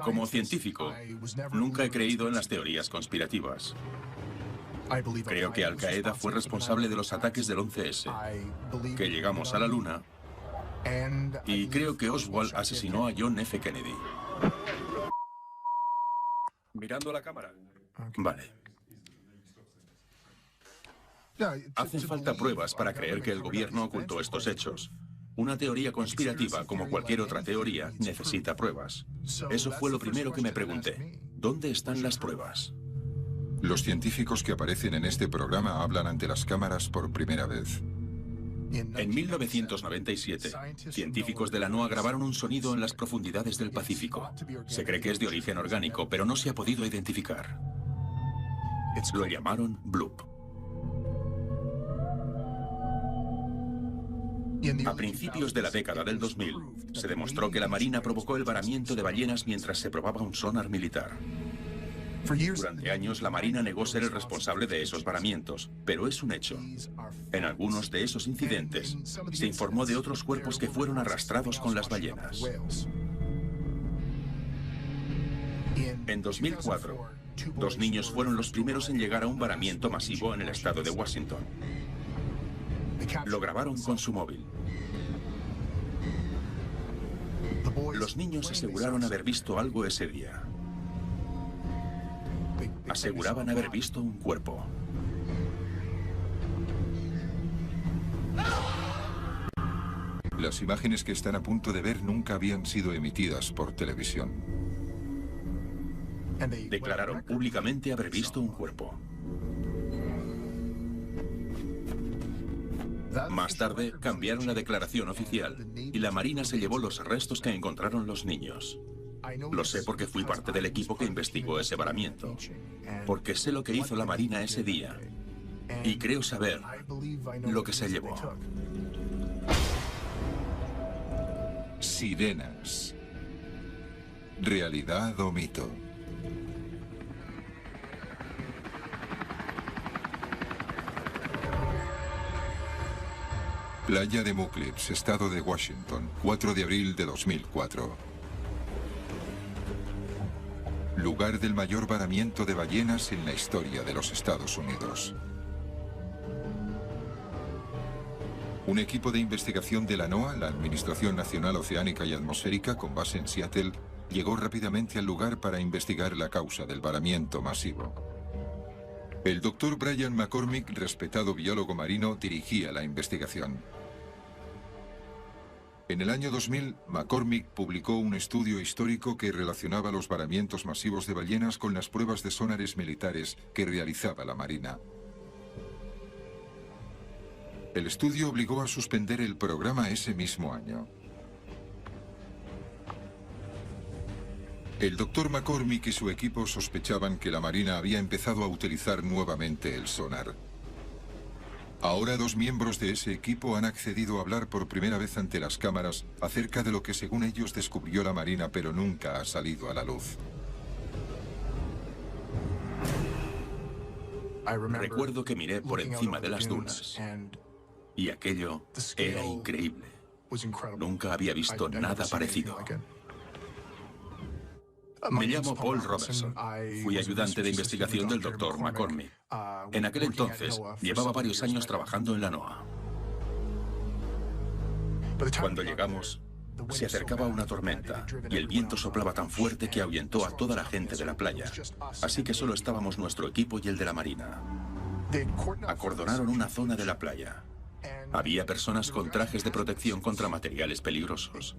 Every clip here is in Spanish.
Como científico, nunca he creído en las teorías conspirativas. Creo que Al-Qaeda fue responsable de los ataques del 11S, que llegamos a la Luna, y creo que Oswald asesinó a John F. Kennedy. Mirando la cámara. Vale. Hacen falta pruebas para creer que el gobierno ocultó estos hechos. Una teoría conspirativa, como cualquier otra teoría, necesita pruebas. Eso fue lo primero que me pregunté. ¿Dónde están las pruebas? Los científicos que aparecen en este programa hablan ante las cámaras por primera vez. En 1997, científicos de la NOAA grabaron un sonido en las profundidades del Pacífico. Se cree que es de origen orgánico, pero no se ha podido identificar. Lo llamaron Bloop. A principios de la década del 2000, se demostró que la Marina provocó el varamiento de ballenas mientras se probaba un sonar militar. Durante años, la Marina negó ser el responsable de esos varamientos, pero es un hecho. En algunos de esos incidentes, se informó de otros cuerpos que fueron arrastrados con las ballenas. En 2004, 2 niños fueron los primeros en llegar a un varamiento masivo en el estado de Washington. Lo grabaron con su móvil. Los niños aseguraron haber visto algo ese día. Aseguraban haber visto un cuerpo. Las imágenes que están a punto de ver nunca habían sido emitidas por televisión. Declararon públicamente haber visto un cuerpo. Más tarde, cambiaron la declaración oficial y la Marina se llevó los restos que encontraron los niños. Lo sé porque fui parte del equipo que investigó ese varamiento. Porque sé lo que hizo la Marina ese día. Y creo saber lo que se llevó. Sirenas. ¿Realidad o mito? Playa de Muclips, estado de Washington, 4 de abril de 2004. Lugar del mayor varamiento de ballenas en la historia de los Estados Unidos. Un equipo de investigación de la NOAA, la Administración Nacional Oceánica y Atmosférica, con base en Seattle, llegó rápidamente al lugar para investigar la causa del varamiento masivo. El doctor Brian McCormick, respetado biólogo marino, dirigía la investigación. En el año 2000, McCormick publicó un estudio histórico que relacionaba los varamientos masivos de ballenas con las pruebas de sonares militares que realizaba la Marina. El estudio obligó a suspender el programa ese mismo año. El doctor McCormick y su equipo sospechaban que la Marina había empezado a utilizar nuevamente el sonar. Ahora 2 miembros de ese equipo han accedido a hablar por primera vez ante las cámaras acerca de lo que según ellos descubrió la Marina, pero nunca ha salido a la luz. Recuerdo que miré por encima de las dunas y aquello era increíble. Nunca había visto nada parecido. Me llamo Paul Robertson. Fui ayudante de investigación del Dr. McCormick. En aquel entonces, llevaba varios años trabajando en la NOAA. Cuando llegamos, se acercaba una tormenta y el viento soplaba tan fuerte que ahuyentó a toda la gente de la playa. Así que solo estábamos nuestro equipo y el de la Marina. Acordonaron una zona de la playa. Había personas con trajes de protección contra materiales peligrosos.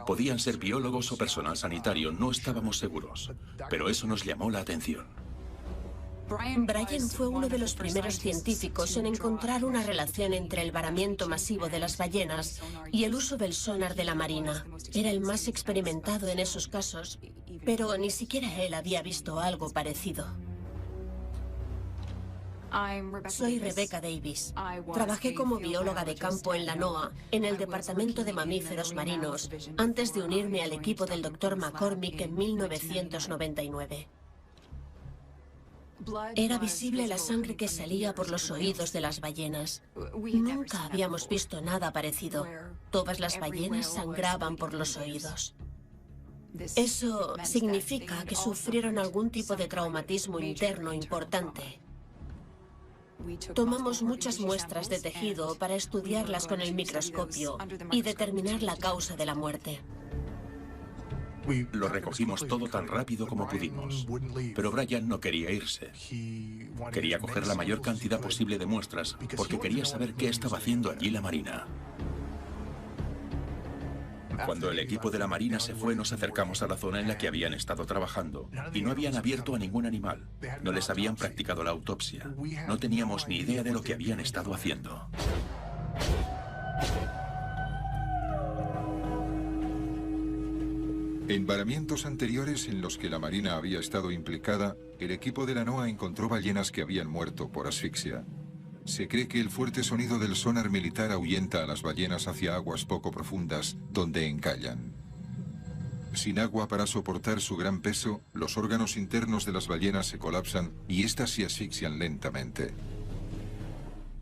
Podían ser biólogos o personal sanitario, no estábamos seguros. Pero eso nos llamó la atención. Brian fue uno de los primeros científicos en encontrar una relación entre el varamiento masivo de las ballenas y el uso del sonar de la Marina. Era el más experimentado en esos casos, pero ni siquiera él había visto algo parecido. Soy Rebecca Davis. Trabajé como bióloga de campo en la NOAA, en el Departamento de Mamíferos Marinos, antes de unirme al equipo del Dr. McCormick en 1999. Era visible la sangre que salía por los oídos de las ballenas. Nunca habíamos visto nada parecido. Todas las ballenas sangraban por los oídos. Eso significa que sufrieron algún tipo de traumatismo interno importante. Tomamos muchas muestras de tejido para estudiarlas con el microscopio y determinar la causa de la muerte. Lo recogimos todo tan rápido como pudimos, pero Brian no quería irse. Quería coger la mayor cantidad posible de muestras porque quería saber qué estaba haciendo allí la Marina. Cuando el equipo de la Marina se fue, nos acercamos a la zona en la que habían estado trabajando y no habían abierto a ningún animal. No les habían practicado la autopsia. No teníamos ni idea de lo que habían estado haciendo. En varamientos anteriores en los que la Marina había estado implicada, el equipo de la NOAA encontró ballenas que habían muerto por asfixia. Se cree que el fuerte sonido del sonar militar ahuyenta a las ballenas hacia aguas poco profundas, donde encallan. Sin agua para soportar su gran peso, los órganos internos de las ballenas se colapsan y éstas se asfixian lentamente.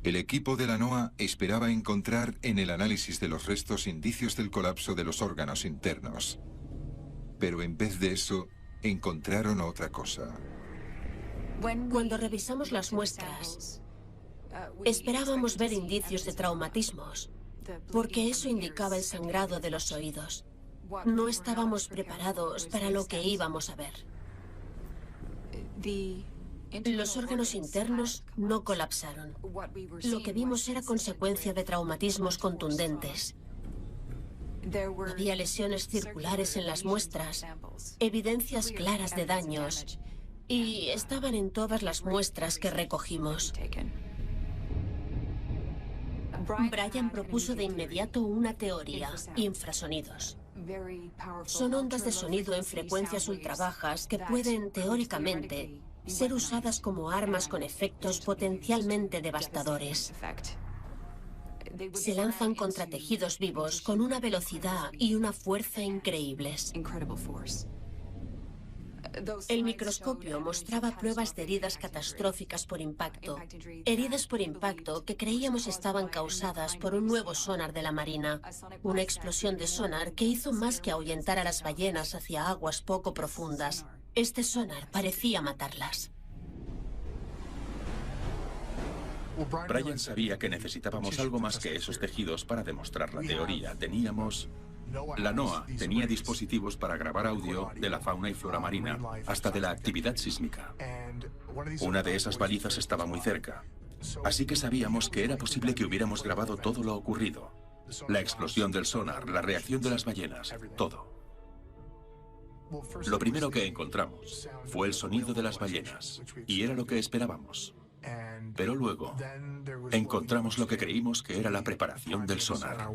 El equipo de la NOAA esperaba encontrar en el análisis de los restos indicios del colapso de los órganos internos. Pero en vez de eso, encontraron otra cosa. Cuando revisamos las muestras, esperábamos ver indicios de traumatismos, porque eso indicaba el sangrado de los oídos. No estábamos preparados para lo que íbamos a ver. Los órganos internos no colapsaron. Lo que vimos era consecuencia de traumatismos contundentes. Había lesiones circulares en las muestras, evidencias claras de daños, y estaban en todas las muestras que recogimos. Brian propuso de inmediato una teoría: infrasonidos. Son ondas de sonido en frecuencias ultrabajas que pueden, teóricamente, ser usadas como armas con efectos potencialmente devastadores. Se lanzan contra tejidos vivos con una velocidad y una fuerza increíbles. El microscopio mostraba pruebas de heridas catastróficas por impacto. Heridas por impacto que creíamos estaban causadas por un nuevo sonar de la Marina. Una explosión de sonar que hizo más que ahuyentar a las ballenas hacia aguas poco profundas. Este sonar parecía matarlas. Brian sabía que necesitábamos algo más que esos tejidos para demostrar la teoría. La NOAA tenía dispositivos para grabar audio de la fauna y flora marina, hasta de la actividad sísmica. Una de esas balizas estaba muy cerca, así que sabíamos que era posible que hubiéramos grabado todo lo ocurrido. La explosión del sonar, la reacción de las ballenas, todo. Lo primero que encontramos fue el sonido de las ballenas, y era lo que esperábamos. Pero luego encontramos lo que creímos que era la preparación del sonar.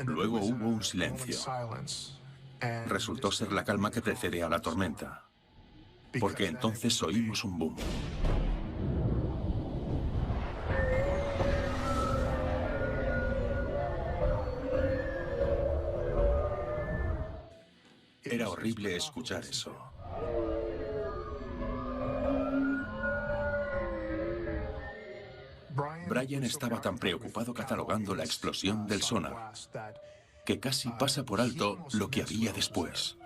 Luego hubo un silencio. Resultó ser la calma que precede a la tormenta, porque entonces oímos un boom. Era horrible escuchar eso. Brian estaba tan preocupado catalogando la explosión del sonar que casi pasa por alto lo que había después.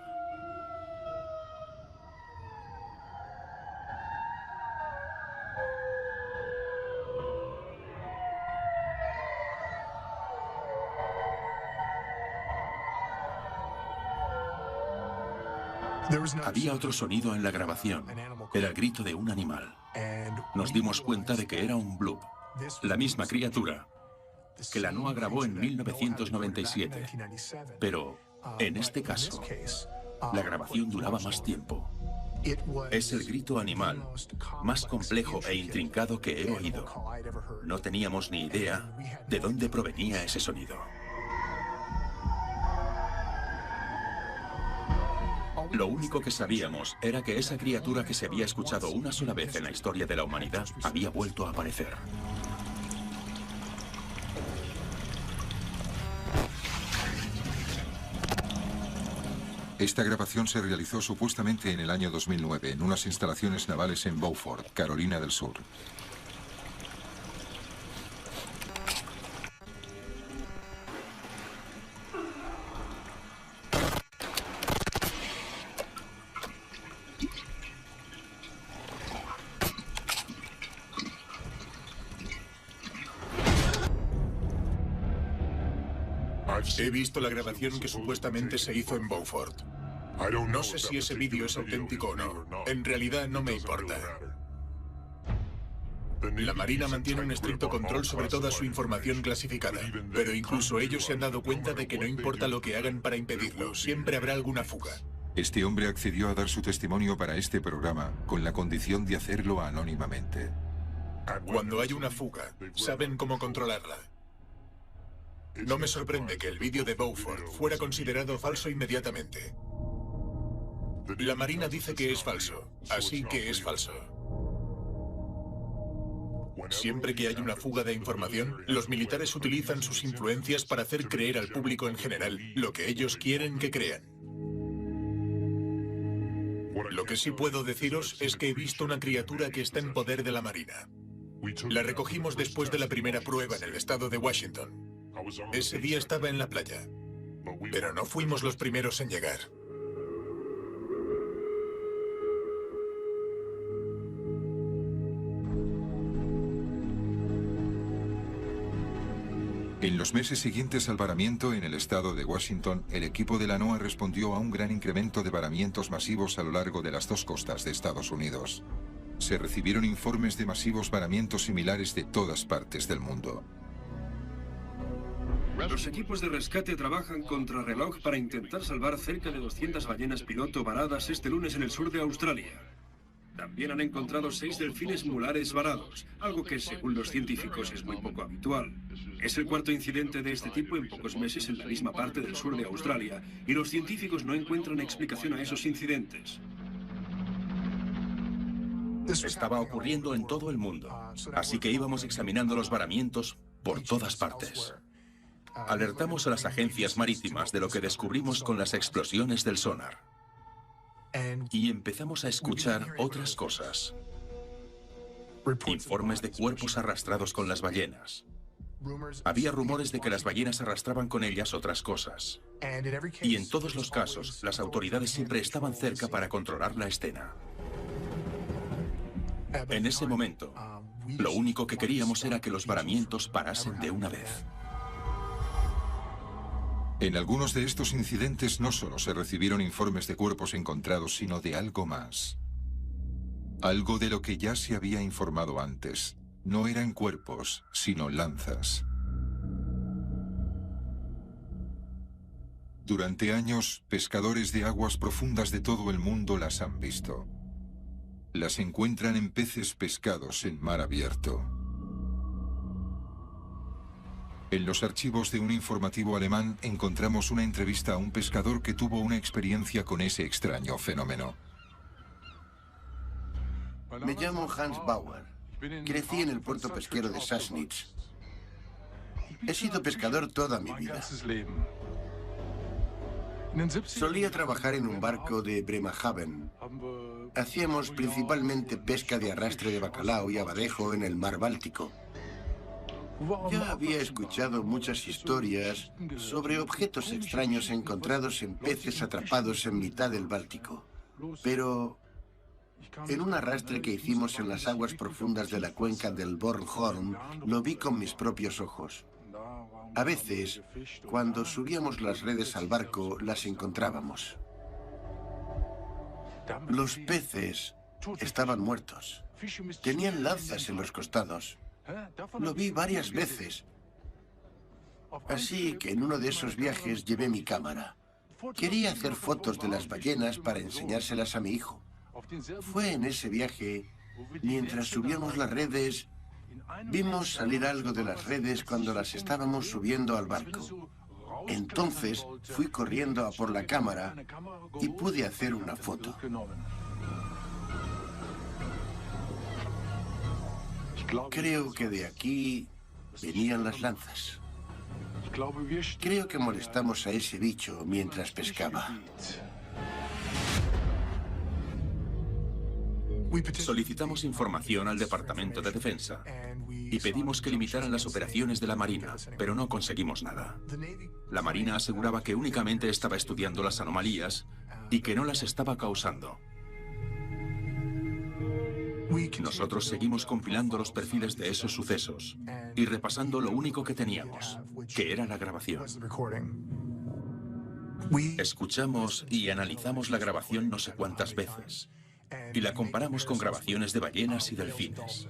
Había otro sonido en la grabación. Era el grito de un animal. Nos dimos cuenta de que era un bloop, la misma criatura que la NOAA grabó en 1997. Pero, en este caso, la grabación duraba más tiempo. Es el grito animal más complejo e intrincado que he oído. No teníamos ni idea de dónde provenía ese sonido. Lo único que sabíamos era que esa criatura que se había escuchado una sola vez en la historia de la humanidad había vuelto a aparecer. Esta grabación se realizó supuestamente en el año 2009 en unas instalaciones navales en Beaufort, Carolina del Sur. He visto la grabación que supuestamente se hizo en Beaufort. No sé si ese vídeo es auténtico o no. En realidad no me importa. La Marina mantiene un estricto control sobre toda su información clasificada, pero incluso ellos se han dado cuenta de que no importa lo que hagan para impedirlo, siempre habrá alguna fuga. Este hombre accedió a dar su testimonio para este programa con la condición de hacerlo anónimamente. Cuando hay una fuga, saben cómo controlarla. No me sorprende que el vídeo de Beaufort fuera considerado falso inmediatamente. La Marina dice que es falso, así que es falso. Siempre que hay una fuga de información, los militares utilizan sus influencias para hacer creer al público en general lo que ellos quieren que crean. Lo que sí puedo deciros es que he visto una criatura que está en poder de la Marina. La recogimos después de la primera prueba en el estado de Washington. Ese día estaba en la playa, pero no fuimos los primeros en llegar. En los meses siguientes al varamiento en el estado de Washington, el equipo de la NOAA respondió a un gran incremento de varamientos masivos a lo largo de las dos costas de Estados Unidos. Se recibieron informes de masivos varamientos similares de todas partes del mundo. Los equipos de rescate trabajan contrarreloj para intentar salvar cerca de 200 ballenas piloto varadas este lunes en el sur de Australia. También han encontrado 6 delfines mulares varados, algo que según los científicos es muy poco habitual. Es el cuarto incidente de este tipo en pocos meses en la misma parte del sur de Australia, y los científicos no encuentran explicación a esos incidentes. Estaba ocurriendo en todo el mundo, así que íbamos examinando los varamientos por todas partes. Alertamos a las agencias marítimas de lo que descubrimos con las explosiones del sonar. Y empezamos a escuchar otras cosas. Informes de cuerpos arrastrados con las ballenas. Había rumores de que las ballenas arrastraban con ellas otras cosas. Y en todos los casos, las autoridades siempre estaban cerca para controlar la escena. En ese momento, lo único que queríamos era que los varamientos parasen de una vez. En algunos de estos incidentes no solo se recibieron informes de cuerpos encontrados, sino de algo más. Algo de lo que ya se había informado antes. No eran cuerpos, sino lanzas. Durante años, pescadores de aguas profundas de todo el mundo las han visto. Las encuentran en peces pescados en mar abierto. En los archivos de un informativo alemán encontramos una entrevista a un pescador que tuvo una experiencia con ese extraño fenómeno. Me llamo Hans Bauer. Crecí en el puerto pesquero de Sassnitz. He sido pescador toda mi vida. Solía trabajar en un barco de Bremerhaven. Hacíamos principalmente pesca de arrastre de bacalao y abadejo en el mar Báltico. Ya había escuchado muchas historias sobre objetos extraños encontrados en peces atrapados en mitad del Báltico. Pero en un arrastre que hicimos en las aguas profundas de la cuenca del Bornholm, lo vi con mis propios ojos. A veces, cuando subíamos las redes al barco, las encontrábamos. Los peces estaban muertos. Tenían lanzas en los costados. Lo vi varias veces. Así que en uno de esos viajes llevé mi cámara. Quería hacer fotos de las ballenas para enseñárselas a mi hijo. Fue en ese viaje, mientras subíamos las redes, vimos salir algo de las redes cuando las estábamos subiendo al barco. Entonces fui corriendo a por la cámara y pude hacer una foto. Creo que de aquí venían las lanzas. Creo que molestamos a ese bicho mientras pescaba. Solicitamos información al Departamento de Defensa y pedimos que limitaran las operaciones de la Marina, pero no conseguimos nada. La Marina aseguraba que únicamente estaba estudiando las anomalías y que no las estaba causando. Nosotros seguimos compilando los perfiles de esos sucesos y repasando lo único que teníamos, que era la grabación. Escuchamos y analizamos la grabación no sé cuántas veces y la comparamos con grabaciones de ballenas y delfines.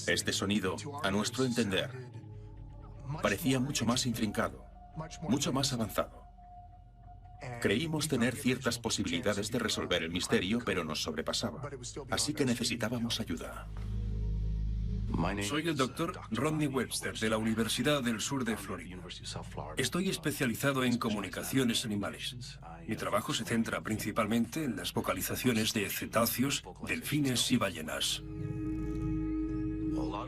Este sonido, a nuestro entender, parecía mucho más intrincado, mucho más avanzado. Creímos tener ciertas posibilidades de resolver el misterio, pero nos sobrepasaba. Así que necesitábamos ayuda. Soy el doctor Rodney Webster, de la Universidad del Sur de Florida. Estoy especializado en comunicaciones animales. Mi trabajo se centra principalmente en las vocalizaciones de cetáceos, delfines y ballenas.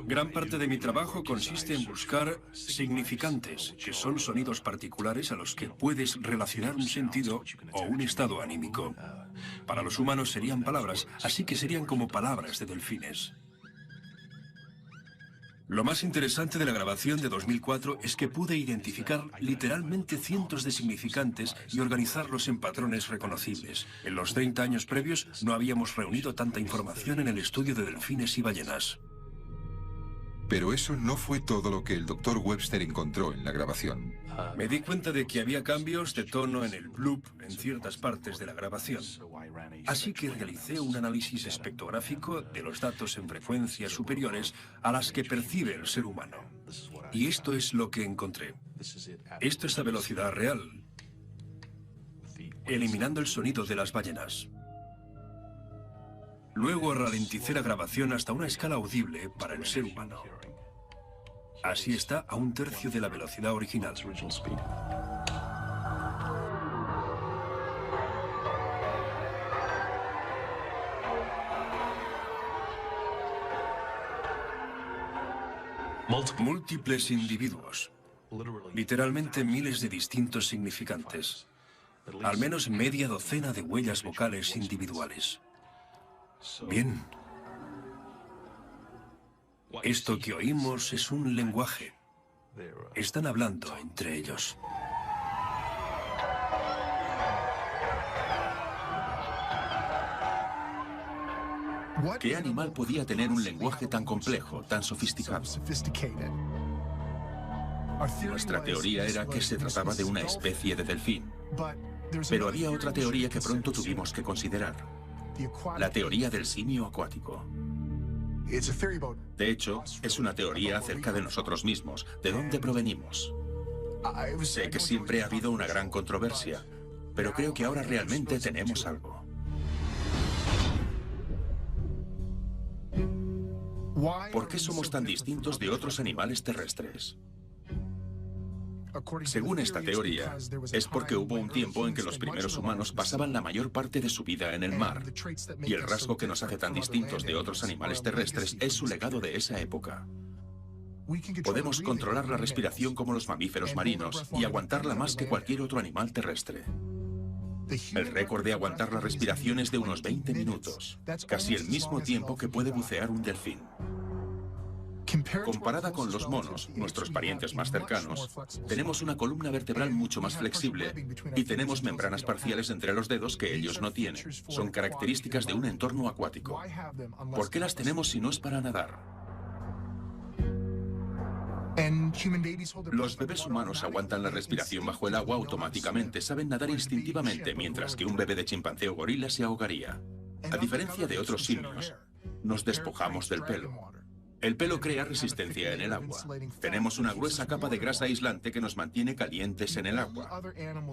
Gran parte de mi trabajo consiste en buscar significantes, que son sonidos particulares a los que puedes relacionar un sentido o un estado anímico. Para los humanos serían palabras, así que serían como palabras de delfines. Lo más interesante de la grabación de 2004 es que pude identificar literalmente cientos de significantes y organizarlos en patrones reconocibles. En los 30 años previos no habíamos reunido tanta información en el estudio de delfines y ballenas. Pero eso no fue todo lo que el Dr. Webster encontró en la grabación. Me di cuenta de que había cambios de tono en el bloop en ciertas partes de la grabación. Así que realicé un análisis espectrográfico de los datos en frecuencias superiores a las que percibe el ser humano. Y esto es lo que encontré. Esto es a velocidad real, eliminando el sonido de las ballenas. Luego ralenticé la grabación hasta una escala audible para el ser humano. Así está a un tercio de la velocidad original. Múltiples individuos. Literalmente miles de distintos significantes. Al menos media docena de huellas vocales individuales. Bien. Esto que oímos es un lenguaje. Están hablando entre ellos. ¿Qué animal podía tener un lenguaje tan complejo, tan sofisticado? Nuestra teoría era que se trataba de una especie de delfín. Pero había otra teoría que pronto tuvimos que considerar. La teoría del simio acuático. De hecho, es una teoría acerca de nosotros mismos, de dónde provenimos. Sé que siempre ha habido una gran controversia, pero creo que ahora realmente tenemos algo. ¿Por qué somos tan distintos de otros animales terrestres? Según esta teoría, es porque hubo un tiempo en que los primeros humanos pasaban la mayor parte de su vida en el mar, y el rasgo que nos hace tan distintos de otros animales terrestres es su legado de esa época. Podemos controlar la respiración como los mamíferos marinos y aguantarla más que cualquier otro animal terrestre. El récord de aguantar la respiración es de unos 20 minutos, casi el mismo tiempo que puede bucear un delfín. Comparada con los monos, nuestros parientes más cercanos, tenemos una columna vertebral mucho más flexible y tenemos membranas parciales entre los dedos que ellos no tienen. Son características de un entorno acuático. ¿Por qué las tenemos si no es para nadar? Los bebés humanos aguantan la respiración bajo el agua automáticamente, saben nadar instintivamente, mientras que un bebé de chimpancé o gorila se ahogaría. A diferencia de otros simios, nos despojamos del pelo. El pelo crea resistencia en el agua. Tenemos una gruesa capa de grasa aislante que nos mantiene calientes en el agua.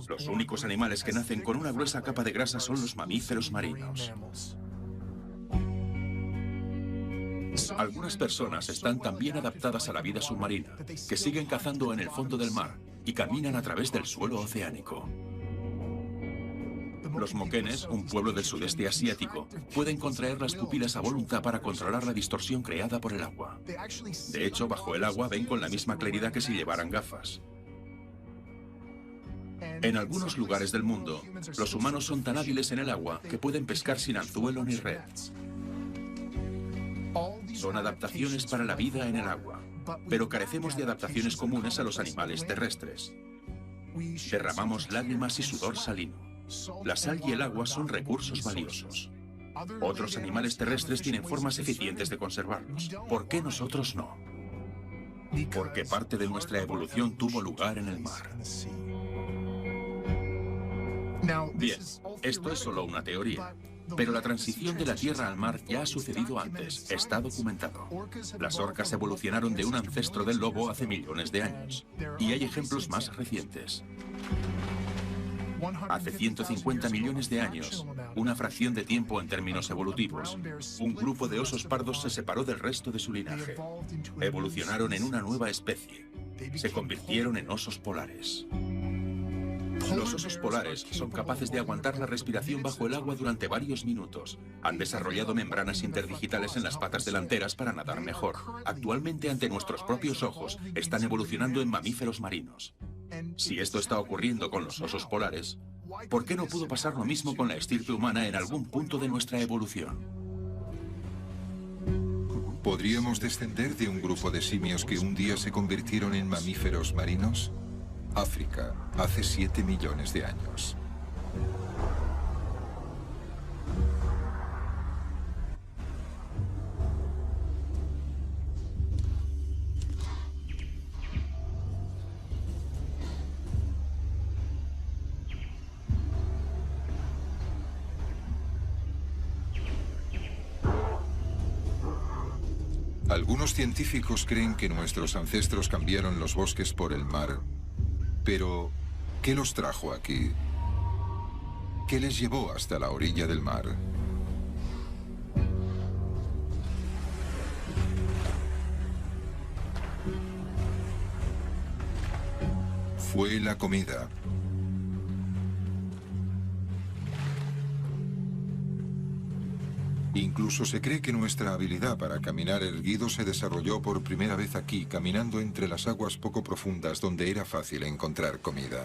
Los únicos animales que nacen con una gruesa capa de grasa son los mamíferos marinos. Algunas personas están tan bien adaptadas a la vida submarina que siguen cazando en el fondo del mar y caminan a través del suelo oceánico. Los moquenes, un pueblo del sudeste asiático, pueden contraer las pupilas a voluntad para controlar la distorsión creada por el agua. De hecho, bajo el agua ven con la misma claridad que si llevaran gafas. En algunos lugares del mundo, los humanos son tan hábiles en el agua que pueden pescar sin anzuelo ni red. Son adaptaciones para la vida en el agua, pero carecemos de adaptaciones comunes a los animales terrestres. Derramamos lágrimas y sudor salino. La sal y el agua son recursos valiosos. Otros animales terrestres tienen formas eficientes de conservarlos. ¿Por qué nosotros no? Porque parte de nuestra evolución tuvo lugar en el mar. Bien, esto es solo una teoría, pero la transición de la tierra al mar ya ha sucedido antes, está documentado. Las orcas evolucionaron de un ancestro del lobo hace millones de años, y hay ejemplos más recientes. Hace 150 millones de años, una fracción de tiempo en términos evolutivos, un grupo de osos pardos se separó del resto de su linaje. Evolucionaron en una nueva especie. Se convirtieron en osos polares. Los osos polares son capaces de aguantar la respiración bajo el agua durante varios minutos. Han desarrollado membranas interdigitales en las patas delanteras para nadar mejor. Actualmente, ante nuestros propios ojos, están evolucionando en mamíferos marinos. Si esto está ocurriendo con los osos polares, ¿por qué no pudo pasar lo mismo con la estirpe humana en algún punto de nuestra evolución? ¿Podríamos descender de un grupo de simios que un día se convirtieron en mamíferos marinos? África, hace 7 millones de años. Algunos científicos creen que nuestros ancestros cambiaron los bosques por el mar. Pero, ¿qué los trajo aquí? ¿Qué les llevó hasta la orilla del mar? Fue la comida. Incluso se cree que nuestra habilidad para caminar erguido se desarrolló por primera vez aquí, caminando entre las aguas poco profundas donde era fácil encontrar comida.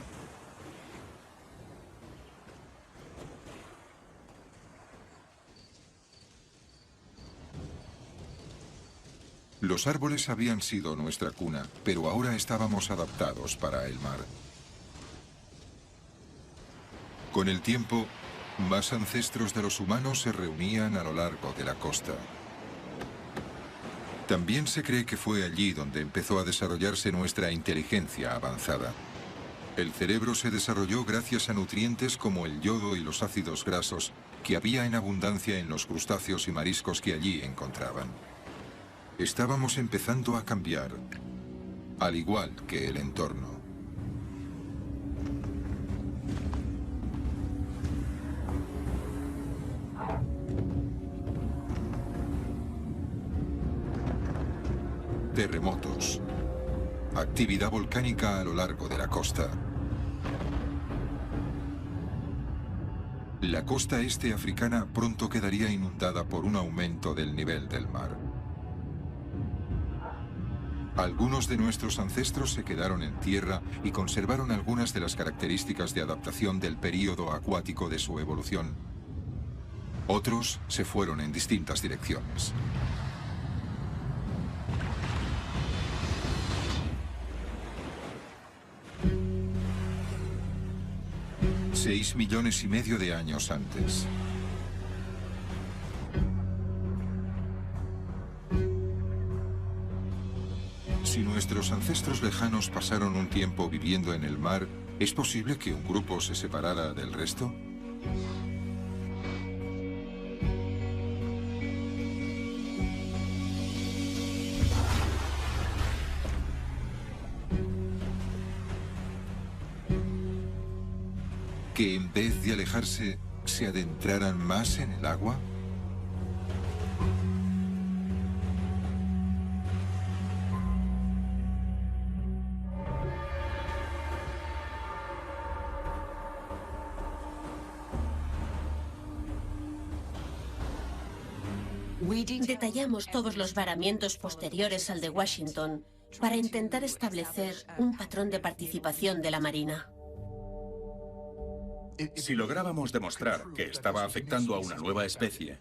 Los árboles habían sido nuestra cuna, pero ahora estábamos adaptados para el mar. Con el tiempo, más ancestros de los humanos se reunían a lo largo de la costa. También se cree que fue allí donde empezó a desarrollarse nuestra inteligencia avanzada. El cerebro se desarrolló gracias a nutrientes como el yodo y los ácidos grasos que había en abundancia en los crustáceos y mariscos que allí encontraban. Estábamos empezando a cambiar, al igual que el entorno. Terremotos. Actividad volcánica a lo largo de la costa. La costa este africana pronto quedaría inundada por un aumento del nivel del mar. Algunos de nuestros ancestros se quedaron en tierra y conservaron algunas de las características de adaptación del período acuático de su evolución. Otros se fueron en distintas direcciones. $6,5 millones de años antes. Si nuestros ancestros lejanos pasaron un tiempo viviendo en el mar, ¿es posible que un grupo se separara del resto? ¿Que en vez de alejarse, se adentraran más en el agua? Detallamos todos los varamientos posteriores al de Washington para intentar establecer un patrón de participación de la Marina. Si lográbamos demostrar que estaba afectando a una nueva especie,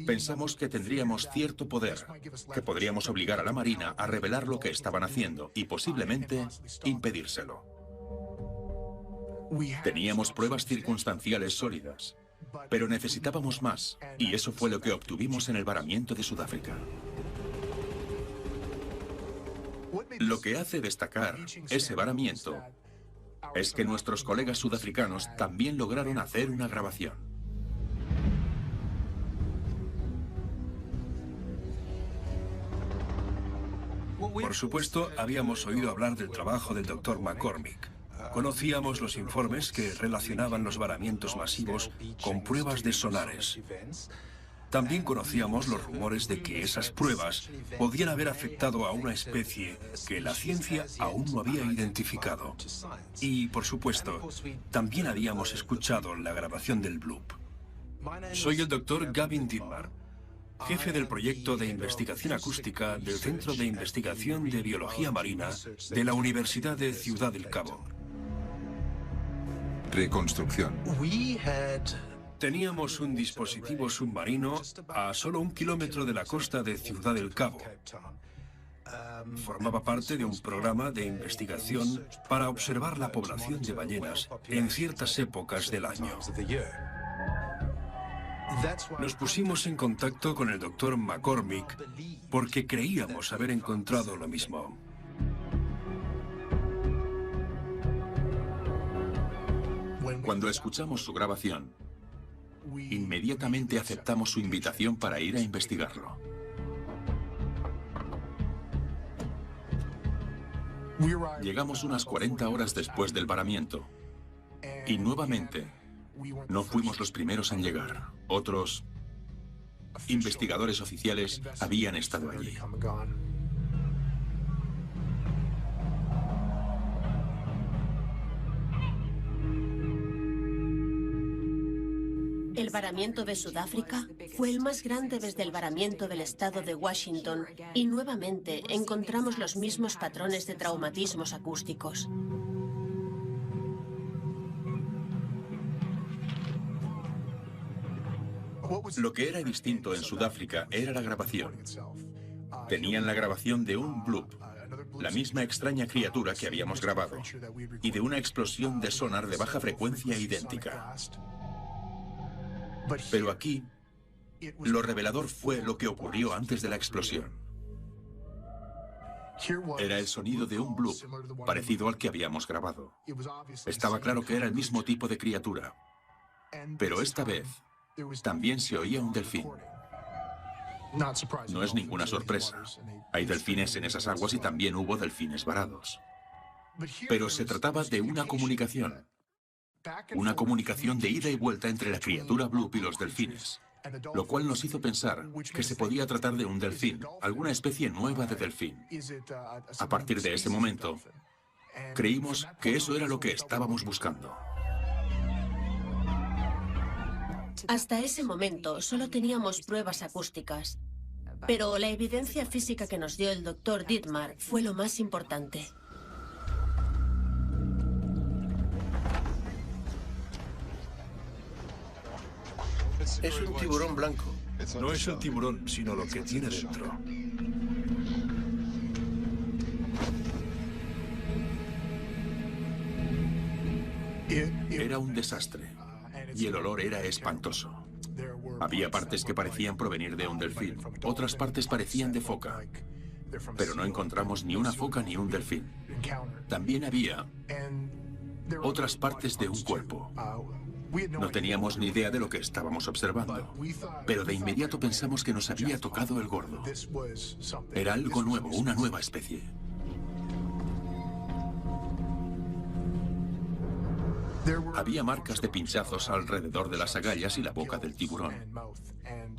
pensamos que tendríamos cierto poder, que podríamos obligar a la Marina a revelar lo que estaban haciendo y posiblemente impedírselo. Teníamos pruebas circunstanciales sólidas. Pero necesitábamos más, y eso fue lo que obtuvimos en el varamiento de Sudáfrica. Lo que hace destacar ese varamiento es que nuestros colegas sudafricanos también lograron hacer una grabación. Por supuesto, habíamos oído hablar del trabajo del Dr. McCormick. Conocíamos los informes que relacionaban los varamientos masivos con pruebas de sonares. También conocíamos los rumores de que esas pruebas podían haber afectado a una especie que la ciencia aún no había identificado. Y, por supuesto, también habíamos escuchado la grabación del bloop. Soy el Dr. Gavin Dittmar, jefe del proyecto de investigación acústica del Centro de Investigación de Biología Marina de la Universidad de Ciudad del Cabo. Reconstrucción. Teníamos un dispositivo submarino a solo 1 kilómetro de la costa de Ciudad del Cabo. Formaba parte de un programa de investigación para observar la población de ballenas en ciertas épocas del año. Nos pusimos en contacto con el Dr. McCormick porque creíamos haber encontrado lo mismo. Cuando escuchamos su grabación, inmediatamente aceptamos su invitación para ir a investigarlo. Llegamos unas 40 horas después del varamiento y nuevamente no fuimos los primeros en llegar. Otros investigadores oficiales habían estado allí. El varamiento de Sudáfrica fue el más grande desde el varamiento del estado de Washington y nuevamente encontramos los mismos patrones de traumatismos acústicos. Lo que era distinto en Sudáfrica era la grabación. Tenían la grabación de un bloop, la misma extraña criatura que habíamos grabado, y de una explosión de sonar de baja frecuencia idéntica. Pero aquí, lo revelador fue lo que ocurrió antes de la explosión. Era el sonido de un bloop, parecido al que habíamos grabado. Estaba claro que era el mismo tipo de criatura, pero esta vez también se oía un delfín. No es ninguna sorpresa. Hay delfines en esas aguas y también hubo delfines varados. Pero se trataba de una comunicación. Una comunicación de ida y vuelta entre la criatura bloop y los delfines, lo cual nos hizo pensar que se podía tratar de un delfín, alguna especie nueva de delfín. A partir de ese momento, creímos que eso era lo que estábamos buscando. Hasta ese momento solo teníamos pruebas acústicas, pero la evidencia física que nos dio el Dr. Dittmar fue lo más importante. Es un tiburón blanco. No es el tiburón, sino lo que tiene dentro. Era un desastre, y el olor era espantoso. Había partes que parecían provenir de un delfín, otras partes parecían de foca, pero no encontramos ni una foca ni un delfín. También había otras partes de un cuerpo. No teníamos ni idea de lo que estábamos observando, pero de inmediato pensamos que nos había tocado el gordo. Era algo nuevo, una nueva especie. Había marcas de pinchazos alrededor de las agallas y la boca del tiburón.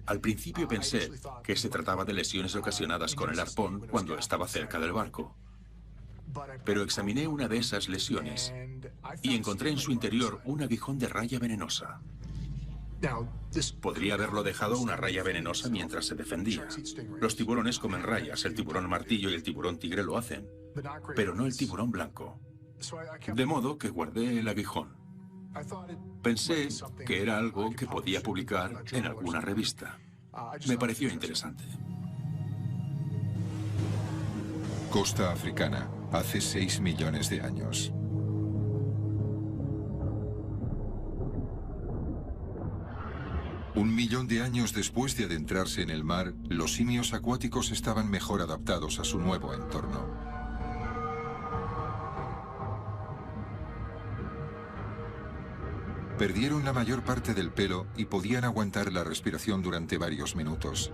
Al principio pensé que se trataba de lesiones ocasionadas con el arpón cuando estaba cerca del barco. Pero examiné una de esas lesiones y encontré en su interior un aguijón de raya venenosa. Podría haberlo dejado una raya venenosa mientras se defendía. Los tiburones comen rayas, el tiburón martillo y el tiburón tigre lo hacen, pero no el tiburón blanco. De modo que guardé el aguijón. Pensé que era algo que podía publicar en alguna revista. Me pareció interesante. Costa africana, hace 6 millones de años. 1 millón de años después de adentrarse en el mar, los simios acuáticos estaban mejor adaptados a su nuevo entorno. Perdieron la mayor parte del pelo y podían aguantar la respiración durante varios minutos.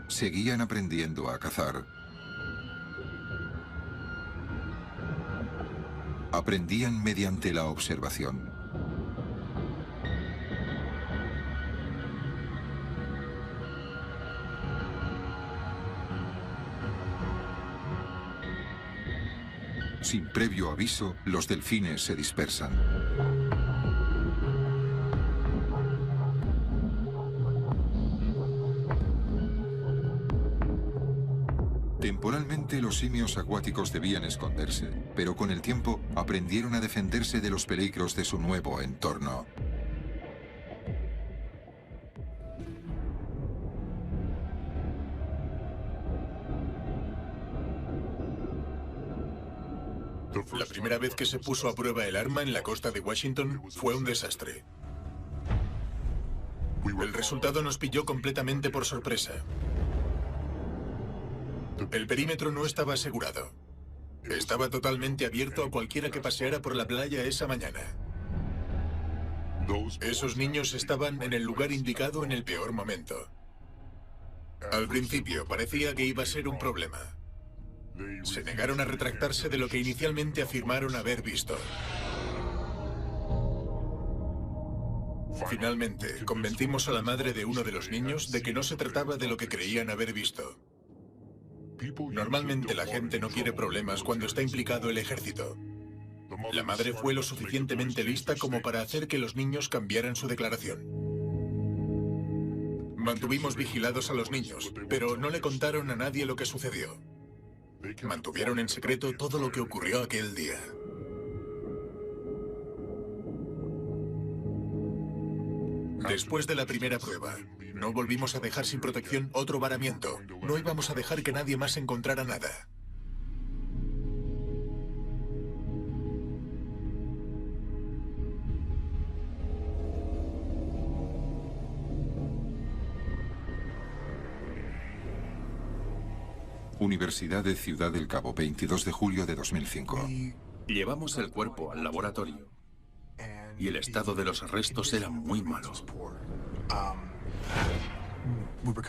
Seguían aprendiendo a cazar. Aprendían mediante la observación. Sin previo aviso, los delfines se dispersan. Temporalmente los simios acuáticos debían esconderse, pero con el tiempo aprendieron a defenderse de los peligros de su nuevo entorno. La primera vez que se puso a prueba el arma en la costa de Washington fue un desastre. El resultado nos pilló completamente por sorpresa. El perímetro no estaba asegurado. Estaba totalmente abierto a cualquiera que paseara por la playa esa mañana. Esos niños estaban en el lugar indicado en el peor momento. Al principio parecía que iba a ser un problema. Se negaron a retractarse de lo que inicialmente afirmaron haber visto. Finalmente, convencimos a la madre de uno de los niños de que no se trataba de lo que creían haber visto. Normalmente la gente no quiere problemas cuando está implicado el ejército. La madre fue lo suficientemente lista como para hacer que los niños cambiaran su declaración. Mantuvimos vigilados a los niños, pero no le contaron a nadie lo que sucedió. Mantuvieron en secreto todo lo que ocurrió aquel día. Después de la primera prueba, no volvimos a dejar sin protección otro varamiento. No íbamos a dejar que nadie más encontrara nada. Universidad de Ciudad del Cabo, 22 de julio de 2005. Llevamos el cuerpo al laboratorio y el estado de los restos era muy malo.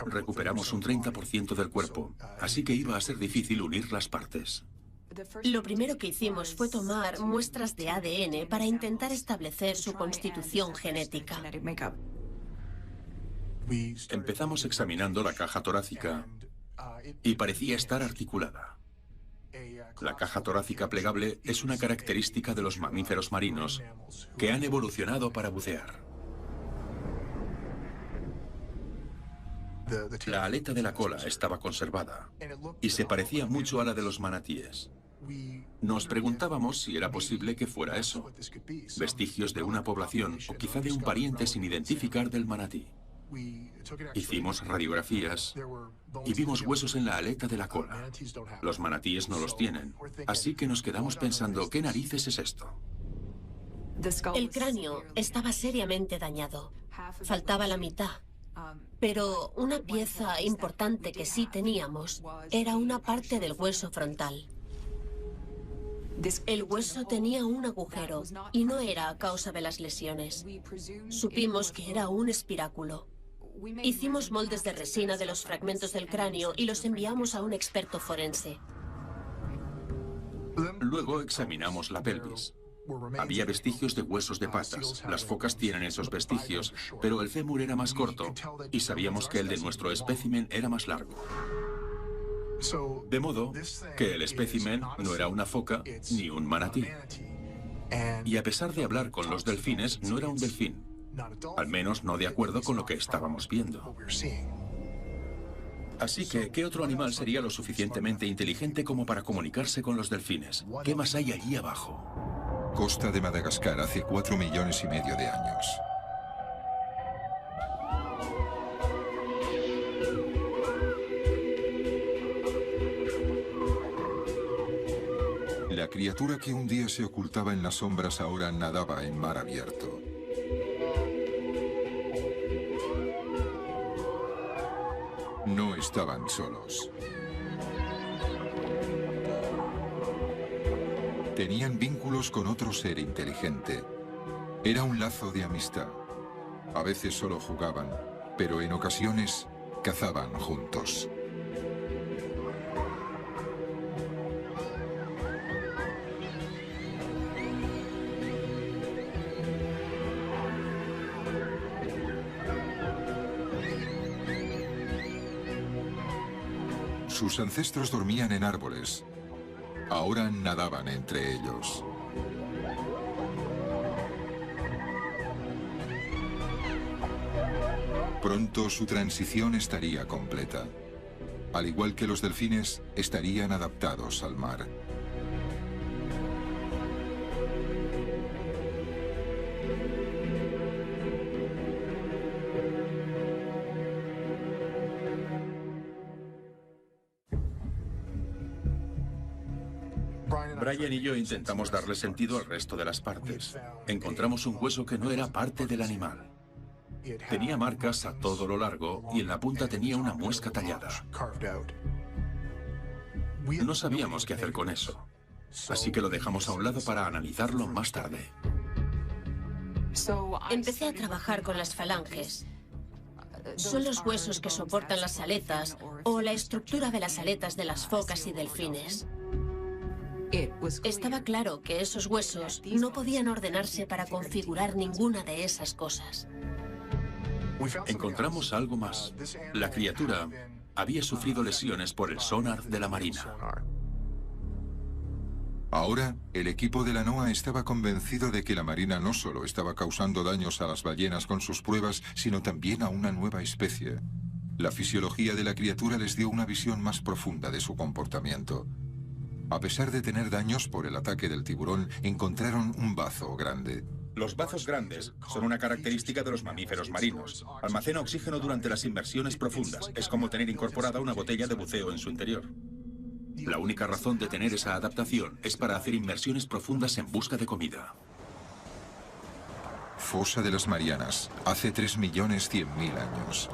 Recuperamos un 30% del cuerpo, así que iba a ser difícil unir las partes. Lo primero que hicimos fue tomar muestras de ADN para intentar establecer su constitución genética. Empezamos examinando la caja torácica y parecía estar articulada. La caja torácica plegable es una característica de los mamíferos marinos que han evolucionado para bucear. La aleta de la cola estaba conservada y se parecía mucho a la de los manatíes. Nos preguntábamos si era posible que fuera eso, vestigios de una población o quizá de un pariente sin identificar del manatí. Hicimos radiografías y vimos huesos en la aleta de la cola. Los manatíes no los tienen, así que nos quedamos pensando, ¿qué narices es esto? El cráneo estaba seriamente dañado. Faltaba la mitad. Pero una pieza importante que sí teníamos era una parte del hueso frontal. El hueso tenía un agujero y no era a causa de las lesiones. Supimos que era un espiráculo. Hicimos moldes de resina de los fragmentos del cráneo y los enviamos a un experto forense. Luego examinamos la pelvis. Había vestigios de huesos de patas. Las focas tienen esos vestigios, pero el fémur era más corto y sabíamos que el de nuestro espécimen era más largo. De modo que el espécimen no era una foca ni un manatí. Y a pesar de hablar con los delfines, no era un delfín. Al menos no de acuerdo con lo que estábamos viendo. Así que, ¿qué otro animal sería lo suficientemente inteligente como para comunicarse con los delfines? ¿Qué más hay allí abajo? Costa de Madagascar, hace 4,5 millones de años. La criatura que un día se ocultaba en las sombras ahora nadaba en mar abierto. estaban solos. Tenían vínculos con otro ser inteligente. Era un lazo de amistad. A veces solo jugaban, pero en ocasiones cazaban juntos. Sus ancestros dormían en árboles. Ahora nadaban entre ellos. Pronto su transición estaría completa. Al igual que los delfines, estarían adaptados al mar. Brian y yo intentamos darle sentido al resto de las partes. Encontramos un hueso que no era parte del animal. Tenía marcas a todo lo largo y en la punta tenía una muesca tallada. No sabíamos qué hacer con eso, así que lo dejamos a un lado para analizarlo más tarde. Empecé a trabajar con las falanges. Son los huesos que soportan las aletas o la estructura de las aletas de las focas y delfines. Estaba claro que esos huesos no podían ordenarse para configurar ninguna de esas cosas. Encontramos algo más. La criatura había sufrido lesiones por el sonar de la Marina. Ahora, el equipo de la NOAA estaba convencido de que la Marina no solo estaba causando daños a las ballenas con sus pruebas, sino también a una nueva especie. La fisiología de la criatura les dio una visión más profunda de su comportamiento. A pesar de tener daños por el ataque del tiburón, encontraron un bazo grande. Los bazos grandes son una característica de los mamíferos marinos. Almacena oxígeno durante las inmersiones profundas. Es como tener incorporada una botella de buceo en su interior. La única razón de tener esa adaptación es para hacer inmersiones profundas en busca de comida. Fosa de las Marianas, hace 3.100.000 años.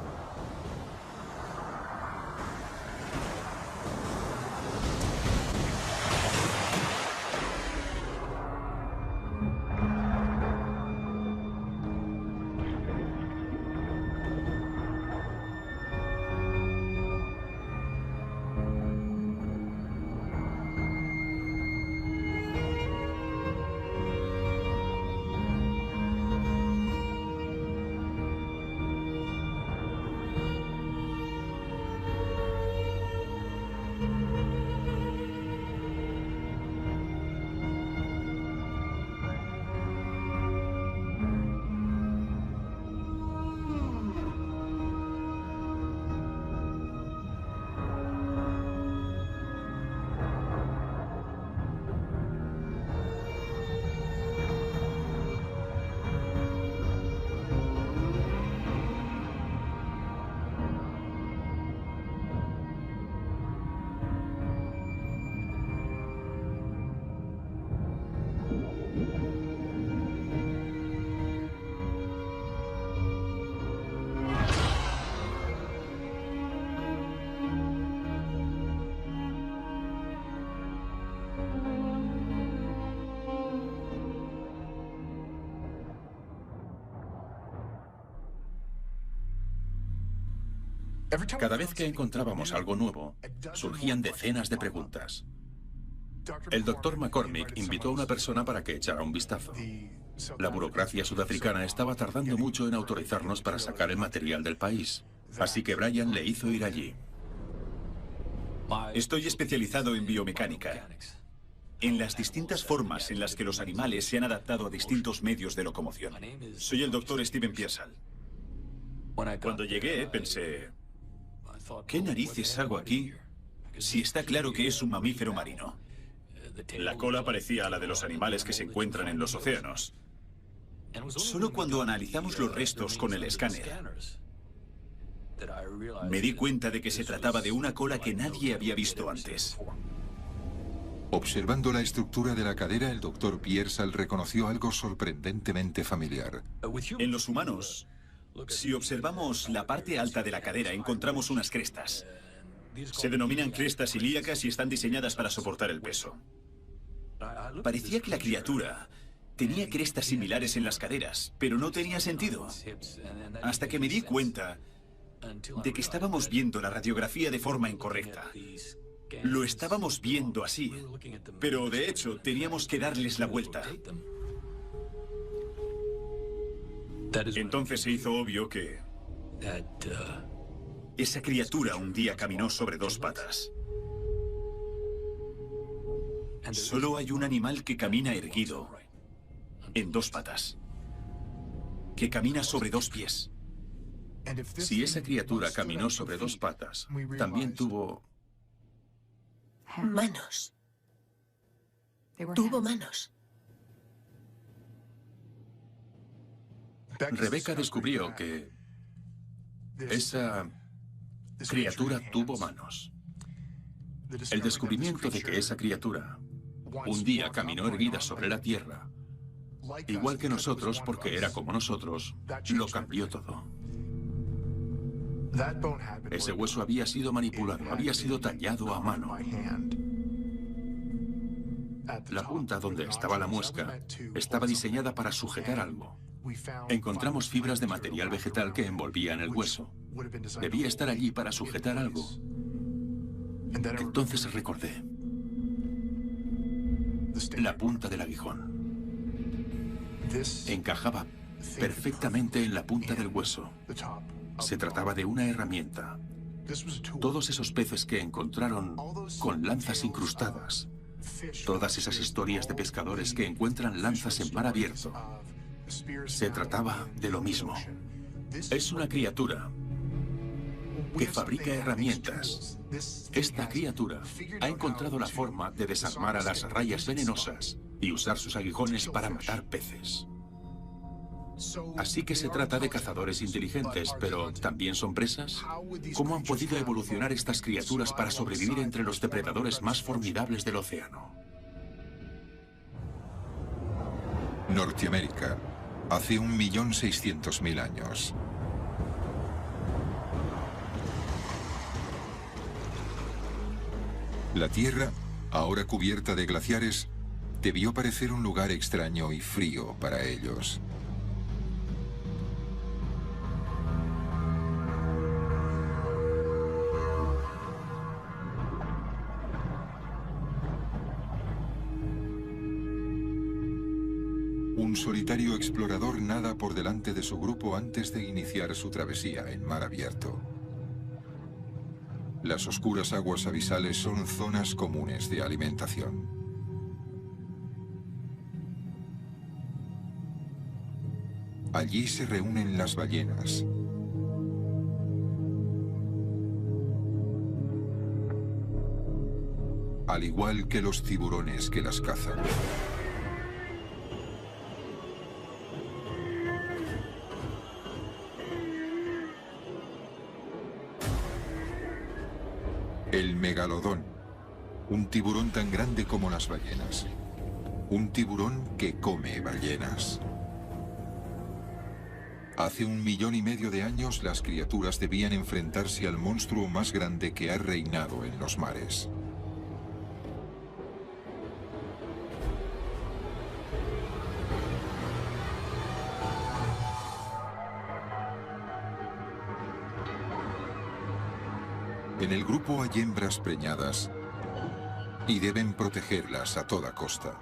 Cada vez que encontrábamos algo nuevo, surgían decenas de preguntas. El doctor McCormick invitó a una persona para que echara un vistazo. La burocracia sudafricana estaba tardando mucho en autorizarnos para sacar el material del país, así que Brian le hizo ir allí. Estoy especializado en biomecánica, en las distintas formas en las que los animales se han adaptado a distintos medios de locomoción. Soy el doctor Steven Pearsall. Cuando llegué pensé, ¿qué narices hago aquí si está claro que es un mamífero marino? La cola parecía a la de los animales que se encuentran en los océanos. Solo cuando analizamos los restos con el escáner, me di cuenta de que se trataba de una cola que nadie había visto antes. Observando la estructura de la cadera, el doctor Pearsall reconoció algo sorprendentemente familiar. En los humanos, si observamos la parte alta de la cadera, encontramos unas crestas. Se denominan crestas ilíacas y están diseñadas para soportar el peso. Parecía que la criatura tenía crestas similares en las caderas, pero no tenía sentido. Hasta que me di cuenta de que estábamos viendo la radiografía de forma incorrecta. Lo estábamos viendo así, pero de hecho teníamos que darles la vuelta. Entonces se hizo obvio que esa criatura un día caminó sobre dos patas. Solo hay un animal que camina erguido, en dos patas, que camina sobre dos pies. Si esa criatura caminó sobre dos patas, también tuvo... manos. Tuvo manos. Rebeca descubrió que esa criatura tuvo manos. El descubrimiento de que esa criatura un día caminó erguida sobre la tierra, igual que nosotros, porque era como nosotros, lo cambió todo. Ese hueso había sido manipulado, había sido tallado a mano. La punta donde estaba la muesca estaba diseñada para sujetar algo. Encontramos fibras de material vegetal que envolvían el hueso. Debía estar allí para sujetar algo. Entonces recordé la punta del aguijón. Encajaba perfectamente en la punta del hueso. Se trataba de una herramienta. Todos esos peces que encontraron con lanzas incrustadas, todas esas historias de pescadores que encuentran lanzas en mar abierto, se trataba de lo mismo. Es una criatura que fabrica herramientas. Esta criatura ha encontrado la forma de desarmar a las rayas venenosas y usar sus aguijones para matar peces. Así que se trata de cazadores inteligentes, pero ¿también son presas? ¿Cómo han podido evolucionar estas criaturas para sobrevivir entre los depredadores más formidables del océano? Norteamérica, hace 1.600.000 años. La Tierra, ahora cubierta de glaciares, debió parecer un lugar extraño y frío para ellos. Un solitario explorador nada por delante de su grupo antes de iniciar su travesía en mar abierto. Las oscuras aguas abisales son zonas comunes de alimentación. Allí se reúnen las ballenas. Al igual que los tiburones que las cazan. El megalodón, un tiburón tan grande como las ballenas. Un tiburón que come ballenas. Hace 1,5 millones de años las criaturas debían enfrentarse al monstruo más grande que ha reinado en los mares. En el grupo hay hembras preñadas y deben protegerlas a toda costa.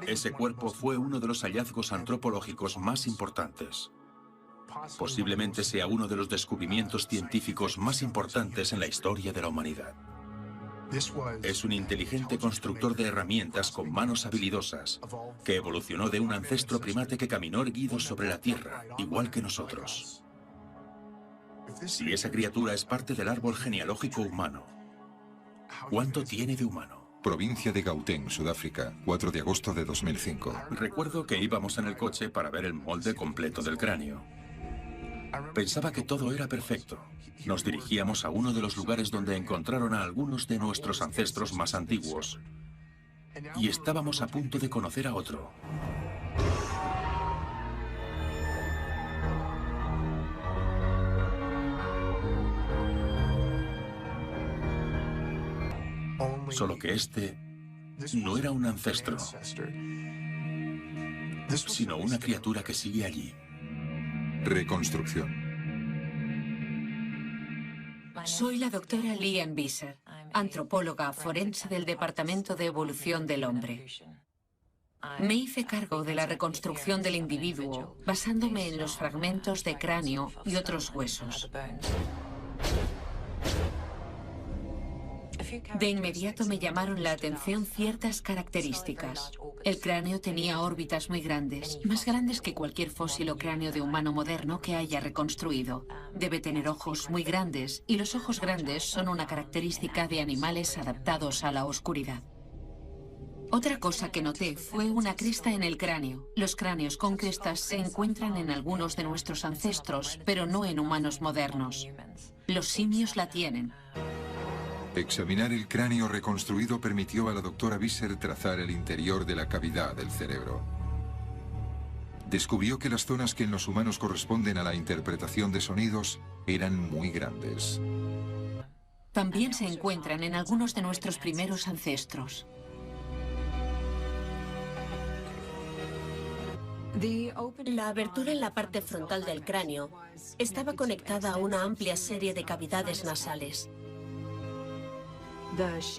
Ese cuerpo fue uno de los hallazgos antropológicos más importantes. Posiblemente sea uno de los descubrimientos científicos más importantes en la historia de la humanidad. Es un inteligente constructor de herramientas con manos habilidosas que evolucionó de un ancestro primate que caminó erguido sobre la tierra, igual que nosotros. Si esa criatura es parte del árbol genealógico humano, ¿cuánto tiene de humano? Provincia de Gauteng, Sudáfrica, 4 de agosto de 2005. Recuerdo que íbamos en el coche para ver el molde completo del cráneo. Pensaba que todo era perfecto. Nos dirigíamos a uno de los lugares donde encontraron a algunos de nuestros ancestros más antiguos. Y estábamos a punto de conocer a otro. Solo que este no era un ancestro, sino una criatura que sigue allí. Reconstrucción. Soy la doctora Lian Visser, antropóloga forense del Departamento de Evolución del Hombre. Me hice cargo de la reconstrucción del individuo basándome en los fragmentos de cráneo y otros huesos. De inmediato me llamaron la atención ciertas características. El cráneo tenía órbitas muy grandes, más grandes que cualquier fósil o cráneo de humano moderno que haya reconstruido. Debe tener ojos muy grandes, y los ojos grandes son una característica de animales adaptados a la oscuridad. Otra cosa que noté fue una cresta en el cráneo. Los cráneos con crestas se encuentran en algunos de nuestros ancestros, pero no en humanos modernos. Los simios la tienen. Examinar el cráneo reconstruido permitió a la doctora Visser trazar el interior de la cavidad del cerebro. Descubrió que las zonas que en los humanos corresponden a la interpretación de sonidos eran muy grandes. También se encuentran en algunos de nuestros primeros ancestros. La abertura en la parte frontal del cráneo estaba conectada a una amplia serie de cavidades nasales.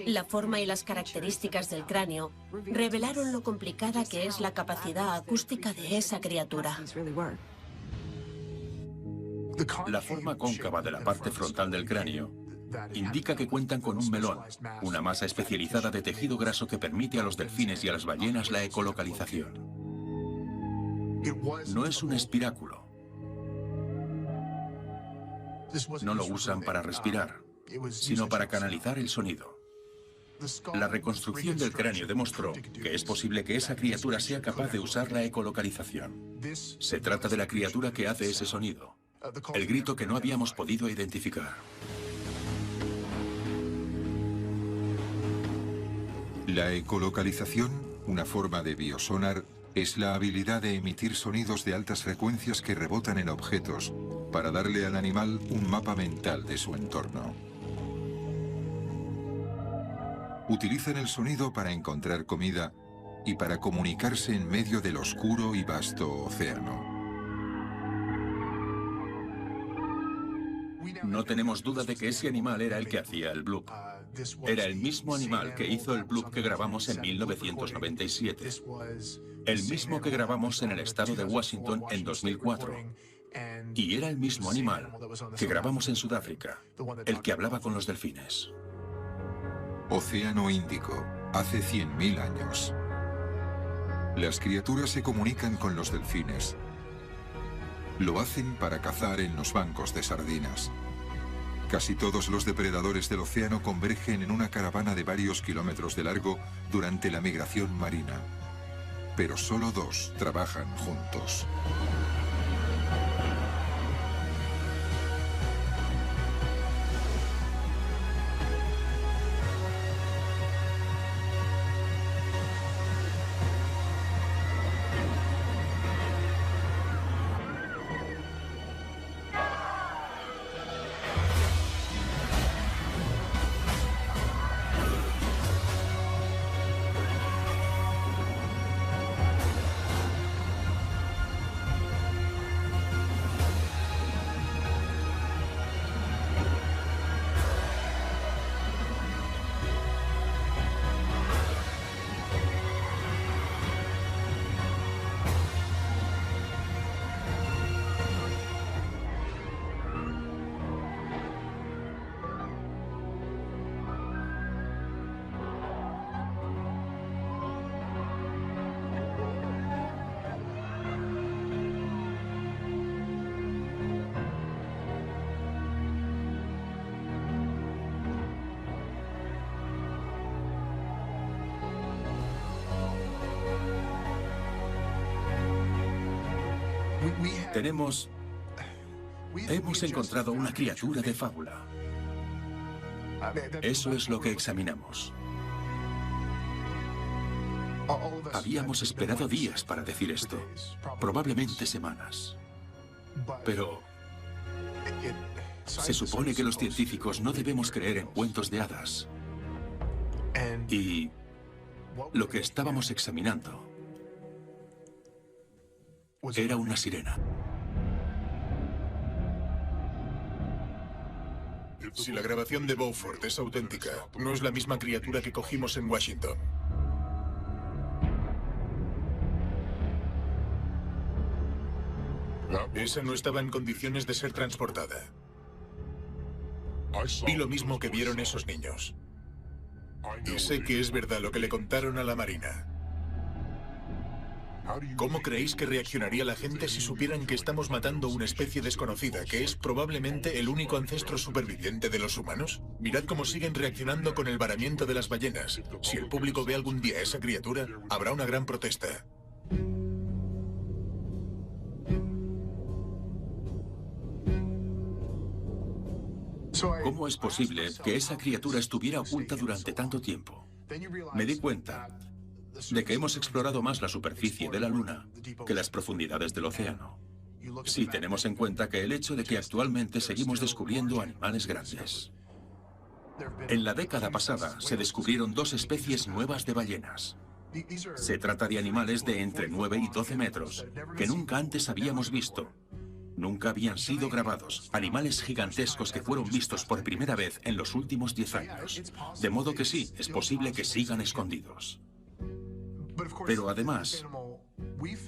La forma y las características del cráneo revelaron lo complicada que es la capacidad acústica de esa criatura. La forma cóncava de la parte frontal del cráneo indica que cuentan con un melón, una masa especializada de tejido graso que permite a los delfines y a las ballenas la ecolocalización. No es un espiráculo. No lo usan para respirar, sino para canalizar el sonido. La reconstrucción del cráneo demostró que es posible que esa criatura sea capaz de usar la ecolocalización. Se trata de la criatura que hace ese sonido, el grito que no habíamos podido identificar. La ecolocalización, una forma de biosonar, es la habilidad de emitir sonidos de altas frecuencias que rebotan en objetos para darle al animal un mapa mental de su entorno. Utilizan el sonido para encontrar comida y para comunicarse en medio del oscuro y vasto océano. No tenemos duda de que ese animal era el que hacía el bloop. Era el mismo animal que hizo el bloop que grabamos en 1997. El mismo que grabamos en el estado de Washington en 2004. Y era el mismo animal que grabamos en Sudáfrica, el que hablaba con los delfines. Océano Índico, hace 100.000 años. Las criaturas se comunican con los delfines. Lo hacen para cazar en los bancos de sardinas. Casi todos los depredadores del océano convergen en una caravana de varios kilómetros de largo durante la migración marina. Pero solo 2 trabajan juntos. Hemos encontrado una criatura de fábula. Eso es lo que examinamos. Habíamos esperado días para decir esto, probablemente semanas. Pero se supone que los científicos no debemos creer en cuentos de hadas. Y lo que estábamos examinando era una sirena. Si la grabación de Beaufort es auténtica, no es la misma criatura que cogimos en Washington. Esa no estaba en condiciones de ser transportada. Vi lo mismo que vieron esos niños. Y sé que es verdad lo que le contaron a la Marina. ¿Cómo creéis que reaccionaría la gente si supieran que estamos matando una especie desconocida, que es probablemente el único ancestro superviviente de los humanos? Mirad cómo siguen reaccionando con el varamiento de las ballenas. Si el público ve algún día a esa criatura, habrá una gran protesta. ¿Cómo es posible que esa criatura estuviera oculta durante tanto tiempo? Me di cuenta de que hemos explorado más la superficie de la Luna que las profundidades del océano. Si tenemos en cuenta que el hecho de que actualmente seguimos descubriendo animales grandes. En la década pasada se descubrieron 2 especies nuevas de ballenas. Se trata de animales de entre 9 y 12 metros, que nunca antes habíamos visto. Nunca habían sido grabados, animales gigantescos que fueron vistos por primera vez en los últimos 10 años. De modo que sí, es posible que sigan escondidos. Pero además,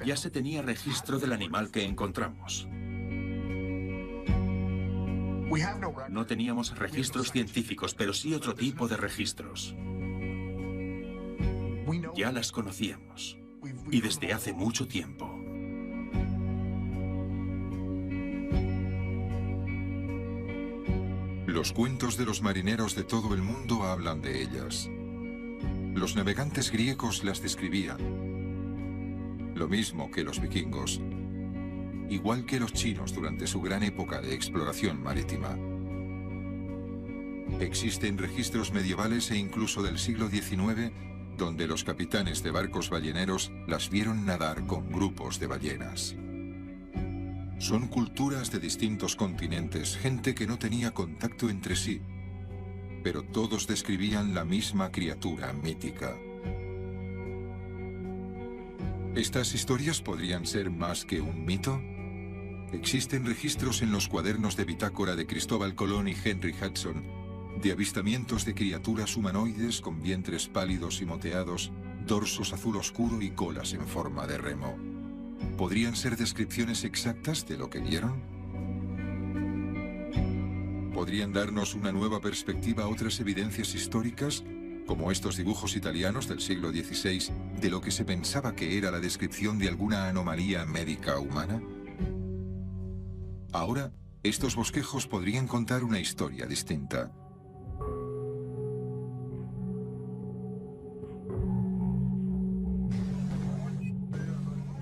ya se tenía registro del animal que encontramos. No teníamos registros científicos, pero sí otro tipo de registros. Ya las conocíamos, y desde hace mucho tiempo. Los cuentos de los marineros de todo el mundo hablan de ellas. Los navegantes griegos las describían, lo mismo que los vikingos, igual que los chinos durante su gran época de exploración marítima. Existen registros medievales e incluso del siglo XIX donde los capitanes de barcos balleneros las vieron nadar con grupos de ballenas. Son culturas de distintos continentes, gente que no tenía contacto entre sí, pero todos describían la misma criatura mítica. ¿Estas historias podrían ser más que un mito? Existen registros en los cuadernos de bitácora de Cristóbal Colón y Henry Hudson de avistamientos de criaturas humanoides con vientres pálidos y moteados, dorsos azul oscuro y colas en forma de remo. ¿Podrían ser descripciones exactas de lo que vieron? ¿Podrían darnos una nueva perspectiva a otras evidencias históricas, como estos dibujos italianos del siglo XVI, de lo que se pensaba que era la descripción de alguna anomalía médica humana? Ahora, estos bosquejos podrían contar una historia distinta.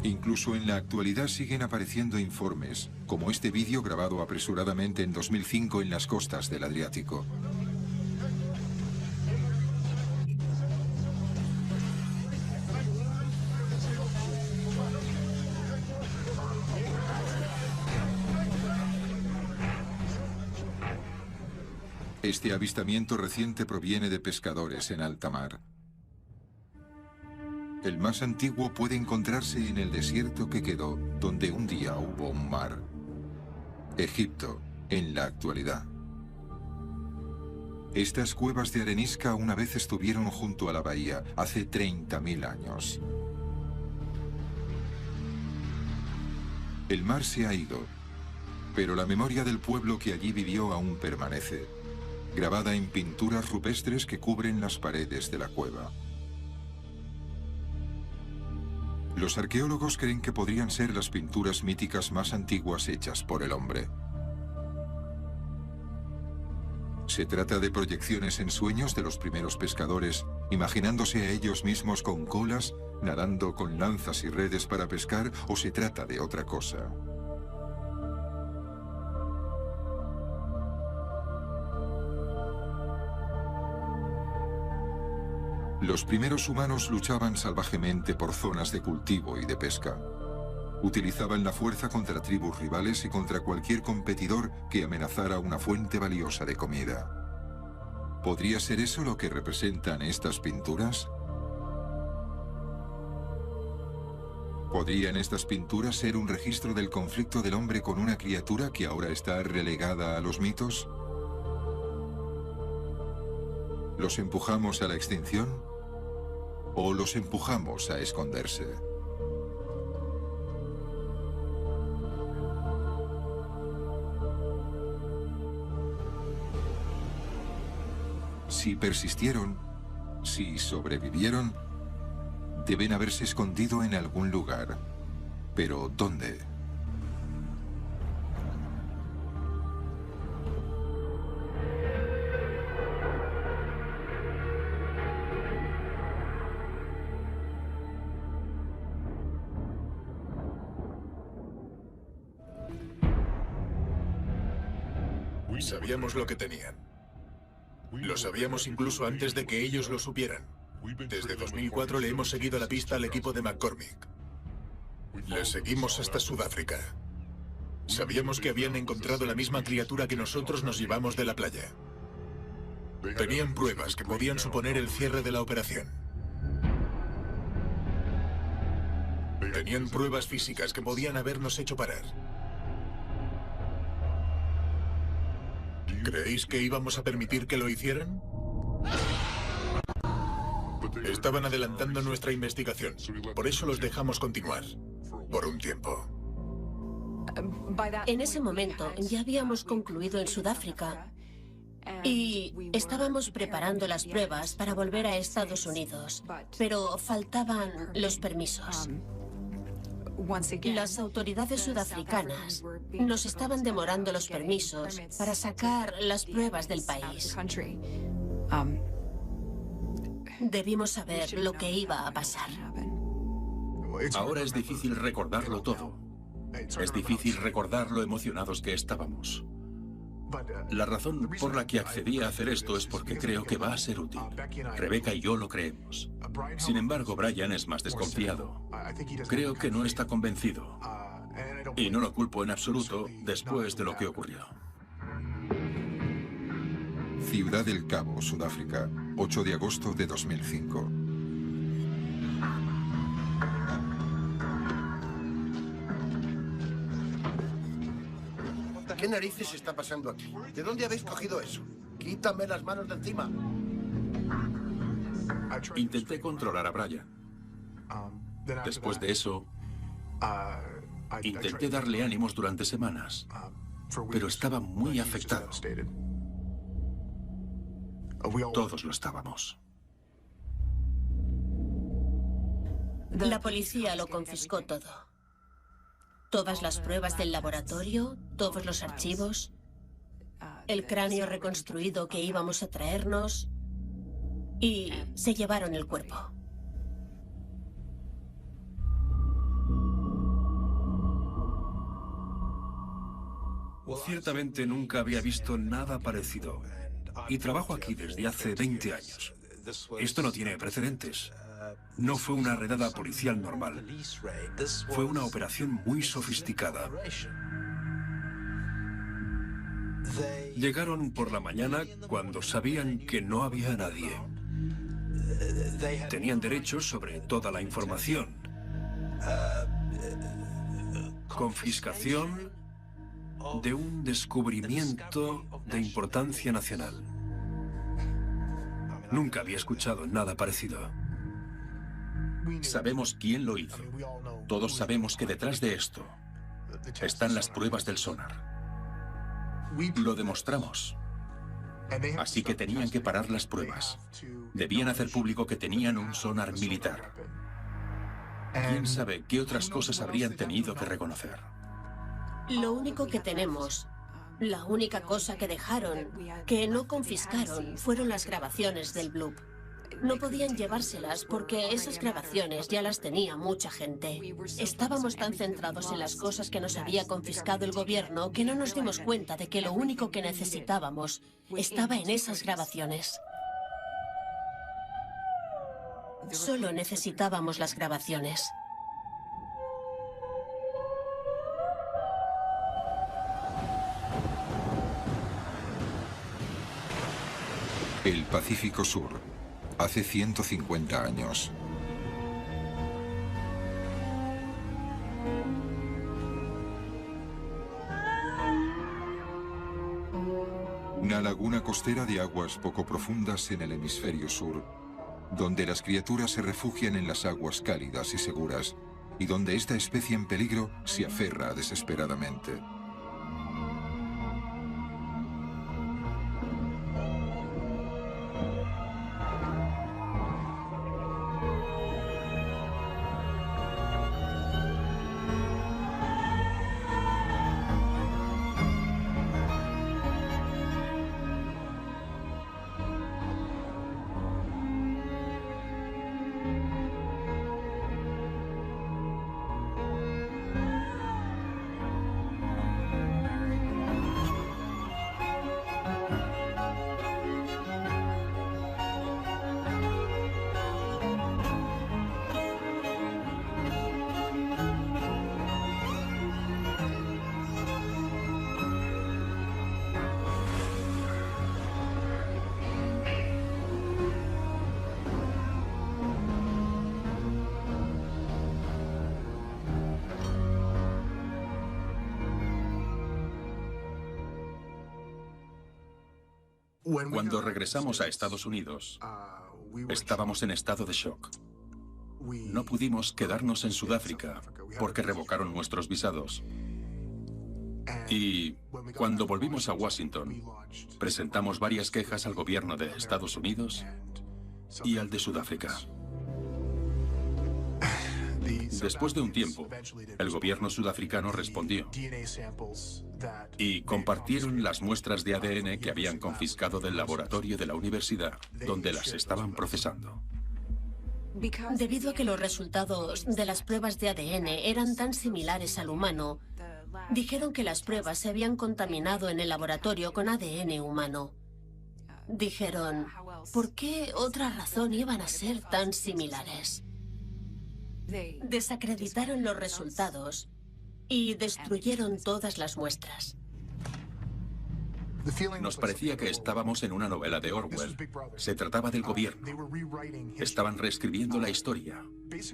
Incluso en la actualidad siguen apareciendo informes, como este vídeo grabado apresuradamente en 2005 en las costas del Adriático. Este avistamiento reciente proviene de pescadores en alta mar. El más antiguo puede encontrarse en el desierto que quedó donde un día hubo un mar. Egipto, en la actualidad. Estas cuevas de arenisca una vez estuvieron junto a la bahía, hace 30.000 años. El mar se ha ido, pero la memoria del pueblo que allí vivió aún permanece, grabada en pinturas rupestres que cubren las paredes de la cueva. Los arqueólogos creen que podrían ser las pinturas míticas más antiguas hechas por el hombre. Se trata de proyecciones en sueños de los primeros pescadores, imaginándose a ellos mismos con colas, nadando con lanzas y redes para pescar, o se trata de otra cosa. Los primeros humanos luchaban salvajemente por zonas de cultivo y de pesca. Utilizaban la fuerza contra tribus rivales y contra cualquier competidor que amenazara una fuente valiosa de comida. ¿Podría ser eso lo que representan estas pinturas? ¿Podrían estas pinturas ser un registro del conflicto del hombre con una criatura que ahora está relegada a los mitos? ¿Los empujamos a la extinción? ¿O los empujamos a esconderse? Si persistieron, si sobrevivieron, deben haberse escondido en algún lugar. ¿Pero dónde? Sabíamos lo que tenían. Lo sabíamos incluso antes de que ellos lo supieran. Desde 2004 le hemos seguido la pista al equipo de McCormick. Les seguimos hasta Sudáfrica. Sabíamos que habían encontrado la misma criatura que nosotros nos llevamos de la playa. Tenían pruebas que podían suponer el cierre de la operación. Tenían pruebas físicas que podían habernos hecho parar. ¿Creéis que íbamos a permitir que lo hicieran? Estaban adelantando nuestra investigación. Por eso los dejamos continuar. Por un tiempo. En ese momento ya habíamos concluido en Sudáfrica y estábamos preparando las pruebas para volver a Estados Unidos, pero faltaban los permisos. Las autoridades sudafricanas nos estaban demorando los permisos para sacar las pruebas del país. Debimos saber lo que iba a pasar. Ahora es difícil recordarlo todo. Es difícil recordar lo emocionados que estábamos. La razón por la que accedí a hacer esto es porque creo que va a ser útil. Rebecca y yo lo creemos. Sin embargo, Brian es más desconfiado. Creo que no está convencido. Y no lo culpo en absoluto después de lo que ocurrió. Ciudad del Cabo, Sudáfrica, 8 de agosto de 2005. ¿Qué narices está pasando aquí? ¿De dónde habéis cogido eso? Quítame las manos de encima. Intenté controlar a Brian. Después de eso, intenté darle ánimos durante semanas, pero estaba muy afectado. Todos lo estábamos. La policía lo confiscó todo. Todas las pruebas del laboratorio, todos los archivos, el cráneo reconstruido que íbamos a traernos y se llevaron el cuerpo. Ciertamente nunca había visto nada parecido. Y trabajo aquí desde hace 20 años. Esto no tiene precedentes. No fue una redada policial normal. Fue una operación muy sofisticada. Llegaron por la mañana cuando sabían que no había nadie. Tenían derechos sobre toda la información. Confiscación de un descubrimiento de importancia nacional. Nunca había escuchado nada parecido. Sabemos quién lo hizo. Todos sabemos que detrás de esto están las pruebas del sonar. Lo demostramos. Así que tenían que parar las pruebas. Debían hacer público que tenían un sonar militar. ¿Quién sabe qué otras cosas habrían tenido que reconocer? Lo único que tenemos, la única cosa que dejaron, que no confiscaron, fueron las grabaciones del Bloop. No podían llevárselas porque esas grabaciones ya las tenía mucha gente. Estábamos tan centrados en las cosas que nos había confiscado el gobierno que no nos dimos cuenta de que lo único que necesitábamos estaba en esas grabaciones. Solo necesitábamos las grabaciones. El Pacífico Sur, hace 150 años. Una laguna costera de aguas poco profundas en el hemisferio sur, donde las criaturas se refugian en las aguas cálidas y seguras, y donde esta especie en peligro se aferra desesperadamente. Cuando regresamos a Estados Unidos, estábamos en estado de shock. No pudimos quedarnos en Sudáfrica porque revocaron nuestros visados. Y cuando volvimos a Washington, presentamos varias quejas al gobierno de Estados Unidos y al de Sudáfrica. Después de un tiempo, el gobierno sudafricano respondió y compartieron las muestras de ADN que habían confiscado del laboratorio de la universidad donde las estaban procesando. Debido a que los resultados de las pruebas de ADN eran tan similares al humano, dijeron que las pruebas se habían contaminado en el laboratorio con ADN humano. Dijeron, ¿por qué otra razón iban a ser tan similares? Desacreditaron los resultados y destruyeron todas las muestras. Nos parecía que estábamos en una novela de Orwell. Se trataba del gobierno. Estaban reescribiendo la historia.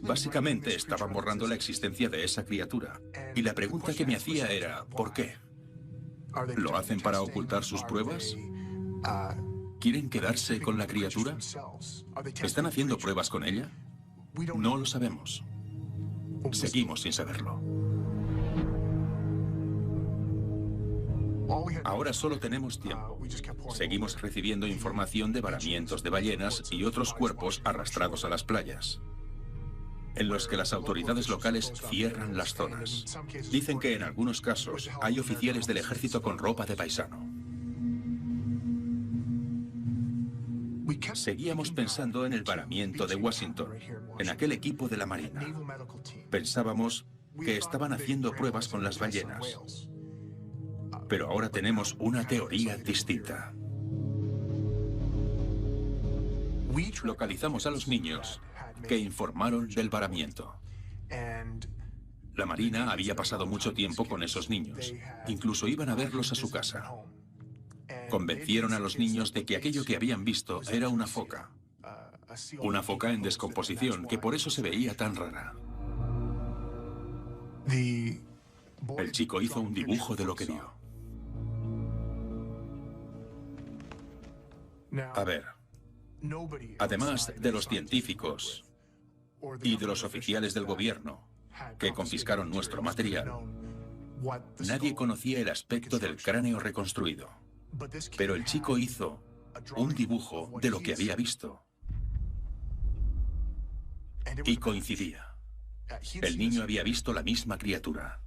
Básicamente estaban borrando la existencia de esa criatura. Y la pregunta que me hacía era, ¿por qué? ¿Lo hacen para ocultar sus pruebas? ¿Quieren quedarse con la criatura? ¿Están haciendo pruebas con ella? No lo sabemos. Seguimos sin saberlo. Ahora solo tenemos tiempo. Seguimos recibiendo información de varamientos de ballenas y otros cuerpos arrastrados a las playas, en los que las autoridades locales cierran las zonas. Dicen que en algunos casos hay oficiales del ejército con ropa de paisano. Seguíamos pensando en el varamiento de Washington, en aquel equipo de la Marina. Pensábamos que estaban haciendo pruebas con las ballenas. Pero ahora tenemos una teoría distinta. Localizamos a los niños que informaron del varamiento. La Marina había pasado mucho tiempo con esos niños. Incluso iban a verlos a su casa. Convencieron a los niños de que aquello que habían visto era una foca. Una foca en descomposición, que por eso se veía tan rara. El chico hizo un dibujo de lo que vio. A ver, además de los científicos y de los oficiales del gobierno que confiscaron nuestro material, nadie conocía el aspecto del cráneo reconstruido. Pero el chico hizo un dibujo de lo que había visto. Y coincidía. El niño había visto la misma criatura.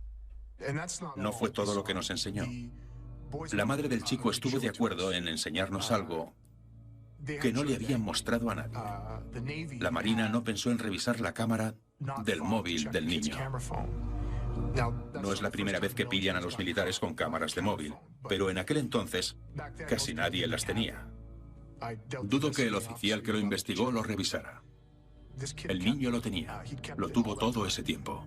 No fue todo lo que nos enseñó. La madre del chico estuvo de acuerdo en enseñarnos algo que no le habían mostrado a nadie. La Marina no pensó en revisar la cámara del móvil del niño. No es la primera vez que pillan a los militares con cámaras de móvil, pero en aquel entonces casi nadie las tenía. Dudo que el oficial que lo investigó lo revisara. El niño lo tenía. Lo tuvo todo ese tiempo.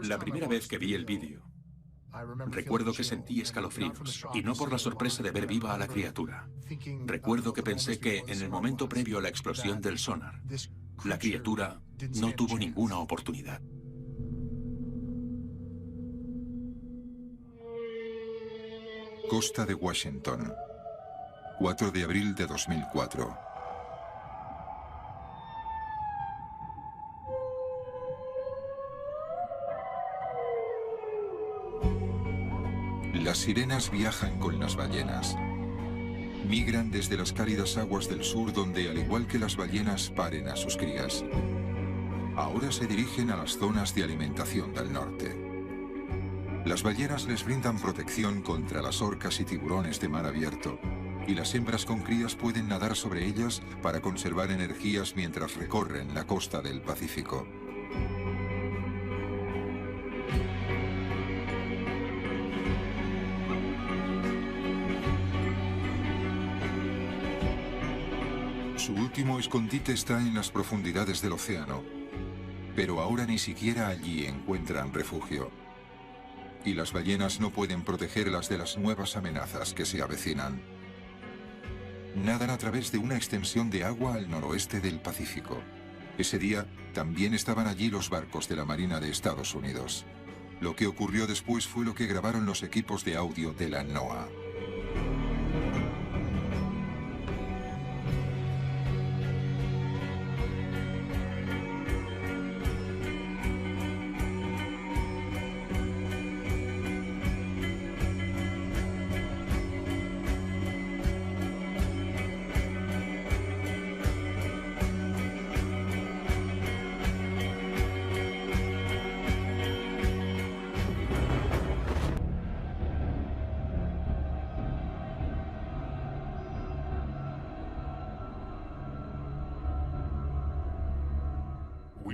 La primera vez que vi el vídeo, recuerdo que sentí escalofríos, y no por la sorpresa de ver viva a la criatura. Recuerdo que pensé que, en el momento previo a la explosión del sonar, la criatura no tuvo ninguna oportunidad. Costa de Washington, 4 de abril de 2004. Las sirenas viajan con las ballenas. Migran desde las cálidas aguas del sur, donde, al igual que las ballenas, paren a sus crías. Ahora se dirigen a las zonas de alimentación del norte. Las ballenas les brindan protección contra las orcas y tiburones de mar abierto, y las hembras con crías pueden nadar sobre ellas para conservar energías mientras recorren la costa del Pacífico. Su último escondite está en las profundidades del océano, pero ahora ni siquiera allí encuentran refugio. Y las ballenas no pueden protegerlas de las nuevas amenazas que se avecinan. Nadan a través de una extensión de agua al noroeste del Pacífico. Ese día también estaban allí los barcos de la Marina de Estados Unidos. Lo que ocurrió después fue lo que grabaron los equipos de audio de la NOAA.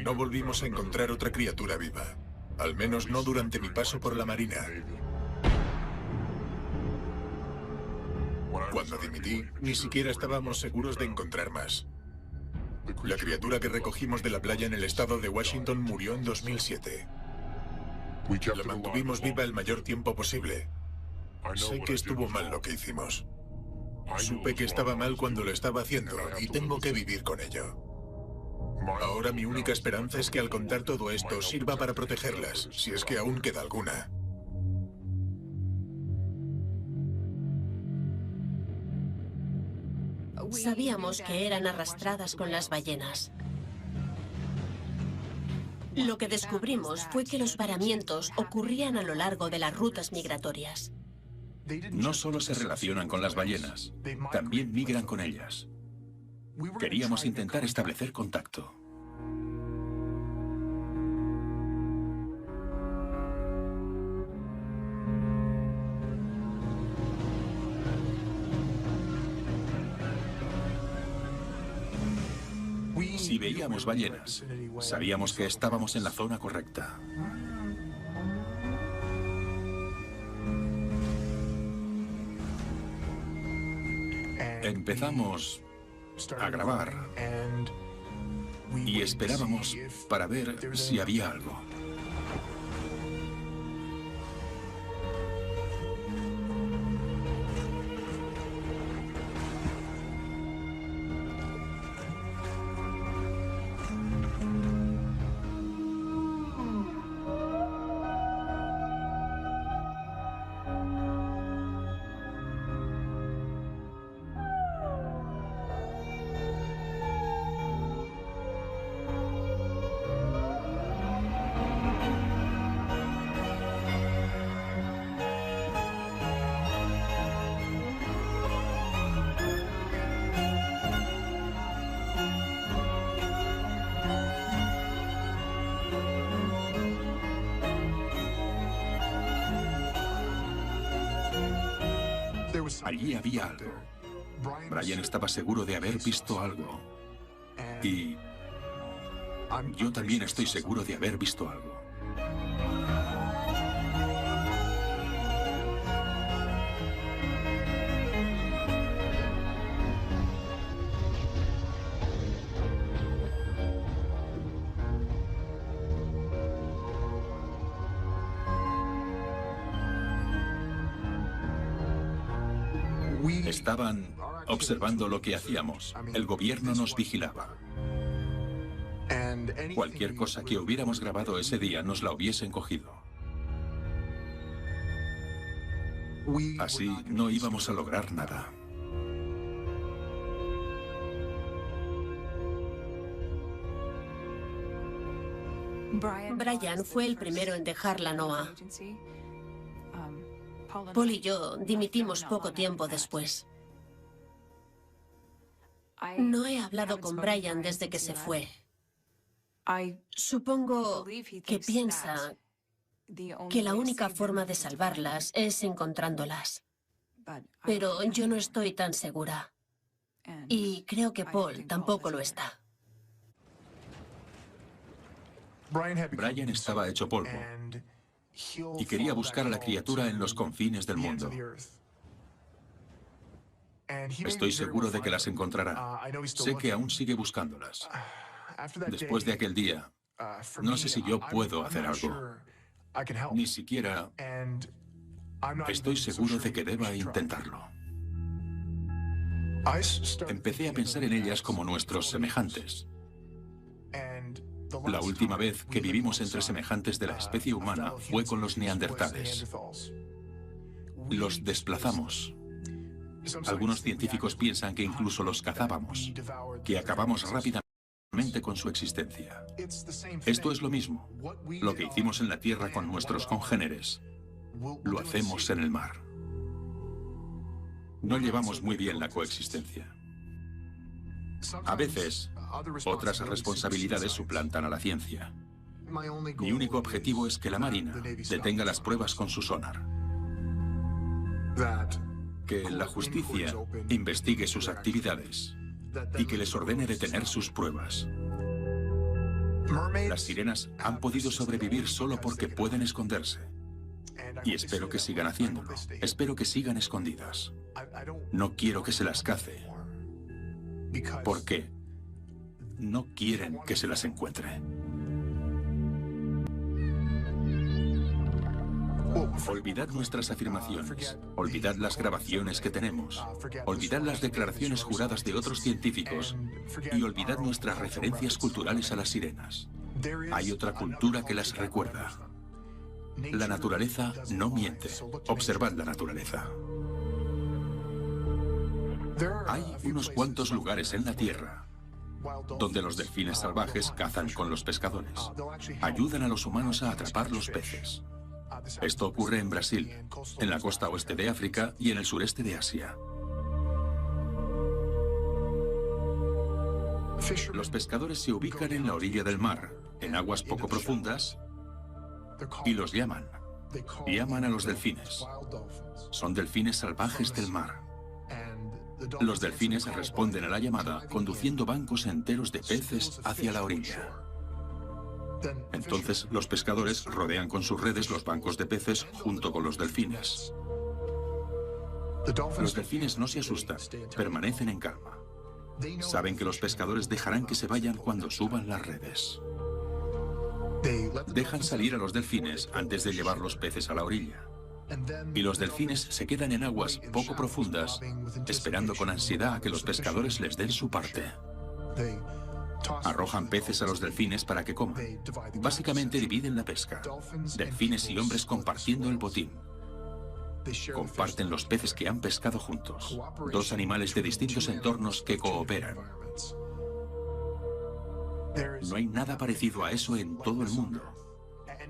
No volvimos a encontrar otra criatura viva. Al menos no durante mi paso por la Marina. Cuando dimití, ni siquiera estábamos seguros de encontrar más. La criatura que recogimos de la playa en el estado de Washington murió en 2007. La mantuvimos viva el mayor tiempo posible. Sé que estuvo mal lo que hicimos. Supe que estaba mal cuando lo estaba haciendo y tengo que vivir con ello. Ahora mi única esperanza es que al contar todo esto sirva para protegerlas, si es que aún queda alguna. Sabíamos que eran arrastradas con las ballenas. Lo que descubrimos fue que los varamientos ocurrían a lo largo de las rutas migratorias. No solo se relacionan con las ballenas, también migran con ellas. Queríamos intentar establecer contacto. Si veíamos ballenas, sabíamos que estábamos en la zona correcta. Empezamos a grabar y esperábamos para ver si había algo. Allí había algo. Brian estaba seguro de haber visto algo. Y yo también estoy seguro de haber visto algo. Estaban observando lo que hacíamos. El gobierno nos vigilaba. Cualquier cosa que hubiéramos grabado ese día nos la hubiesen cogido. Así no íbamos a lograr nada. Brian fue el primero en dejar la NOAA. Paul y yo dimitimos poco tiempo después. No he hablado con Brian desde que se fue. Supongo que piensa que la única forma de salvarlas es encontrándolas. Pero yo no estoy tan segura. Y creo que Paul tampoco lo está. Brian estaba hecho polvo y quería buscar a la criatura en los confines del mundo. Estoy seguro de que las encontrará. Sé que aún sigue buscándolas. Después de aquel día, no sé si yo puedo hacer algo. Ni siquiera estoy seguro de que deba intentarlo. Empecé a pensar en ellas como nuestros semejantes. La última vez que vivimos entre semejantes de la especie humana fue con los neandertales. Los desplazamos. Algunos científicos piensan que incluso los cazábamos, que acabamos rápidamente con su existencia. Esto es lo mismo. Lo que hicimos en la Tierra con nuestros congéneres, lo hacemos en el mar. No llevamos muy bien la coexistencia. A veces, otras responsabilidades suplantan a la ciencia. Mi único objetivo es que la Marina detenga las pruebas con su sonar. Que la justicia investigue sus actividades y que les ordene detener sus pruebas. Las sirenas han podido sobrevivir solo porque pueden esconderse. Y espero que sigan haciéndolo. Espero que sigan escondidas. No quiero que se las cace. ¿Por qué? No quieren que se las encuentre. Olvidad nuestras afirmaciones, olvidad las grabaciones que tenemos, olvidad las declaraciones juradas de otros científicos y olvidad nuestras referencias culturales a las sirenas. Hay otra cultura que las recuerda. La naturaleza no miente. Observad la naturaleza. Hay unos cuantos lugares en la Tierra donde los delfines salvajes cazan con los pescadores. Ayudan a los humanos a atrapar los peces. Esto ocurre en Brasil, en la costa oeste de África y en el sureste de Asia. Los pescadores se ubican en la orilla del mar, en aguas poco profundas, y los llaman. Llaman a los delfines. Son delfines salvajes del mar. Los delfines responden a la llamada conduciendo bancos enteros de peces hacia la orilla. Entonces los pescadores rodean con sus redes los bancos de peces junto con los delfines. Los delfines no se asustan, permanecen en calma. Saben que los pescadores dejarán que se vayan cuando suban las redes. Dejan salir a los delfines antes de llevar los peces a la orilla. Y los delfines se quedan en aguas poco profundas, esperando con ansiedad a que los pescadores les den su parte. Arrojan peces a los delfines para que coman. Básicamente dividen la pesca. Delfines y hombres compartiendo el botín. Comparten los peces que han pescado juntos. Dos animales de distintos entornos que cooperan. No hay nada parecido a eso en todo el mundo.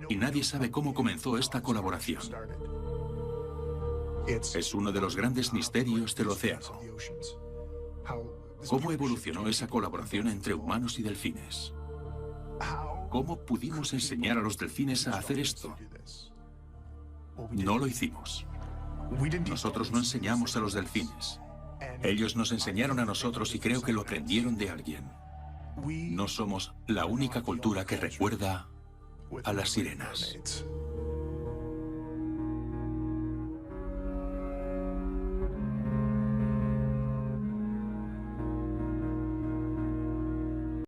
Y nadie sabe cómo comenzó esta colaboración. Es uno de los grandes misterios del océano. ¿Cómo evolucionó esa colaboración entre humanos y delfines? ¿Cómo pudimos enseñar a los delfines a hacer esto? No lo hicimos. Nosotros no enseñamos a los delfines. Ellos nos enseñaron a nosotros y creo que lo aprendieron de alguien. No somos la única cultura que recuerda a las sirenas.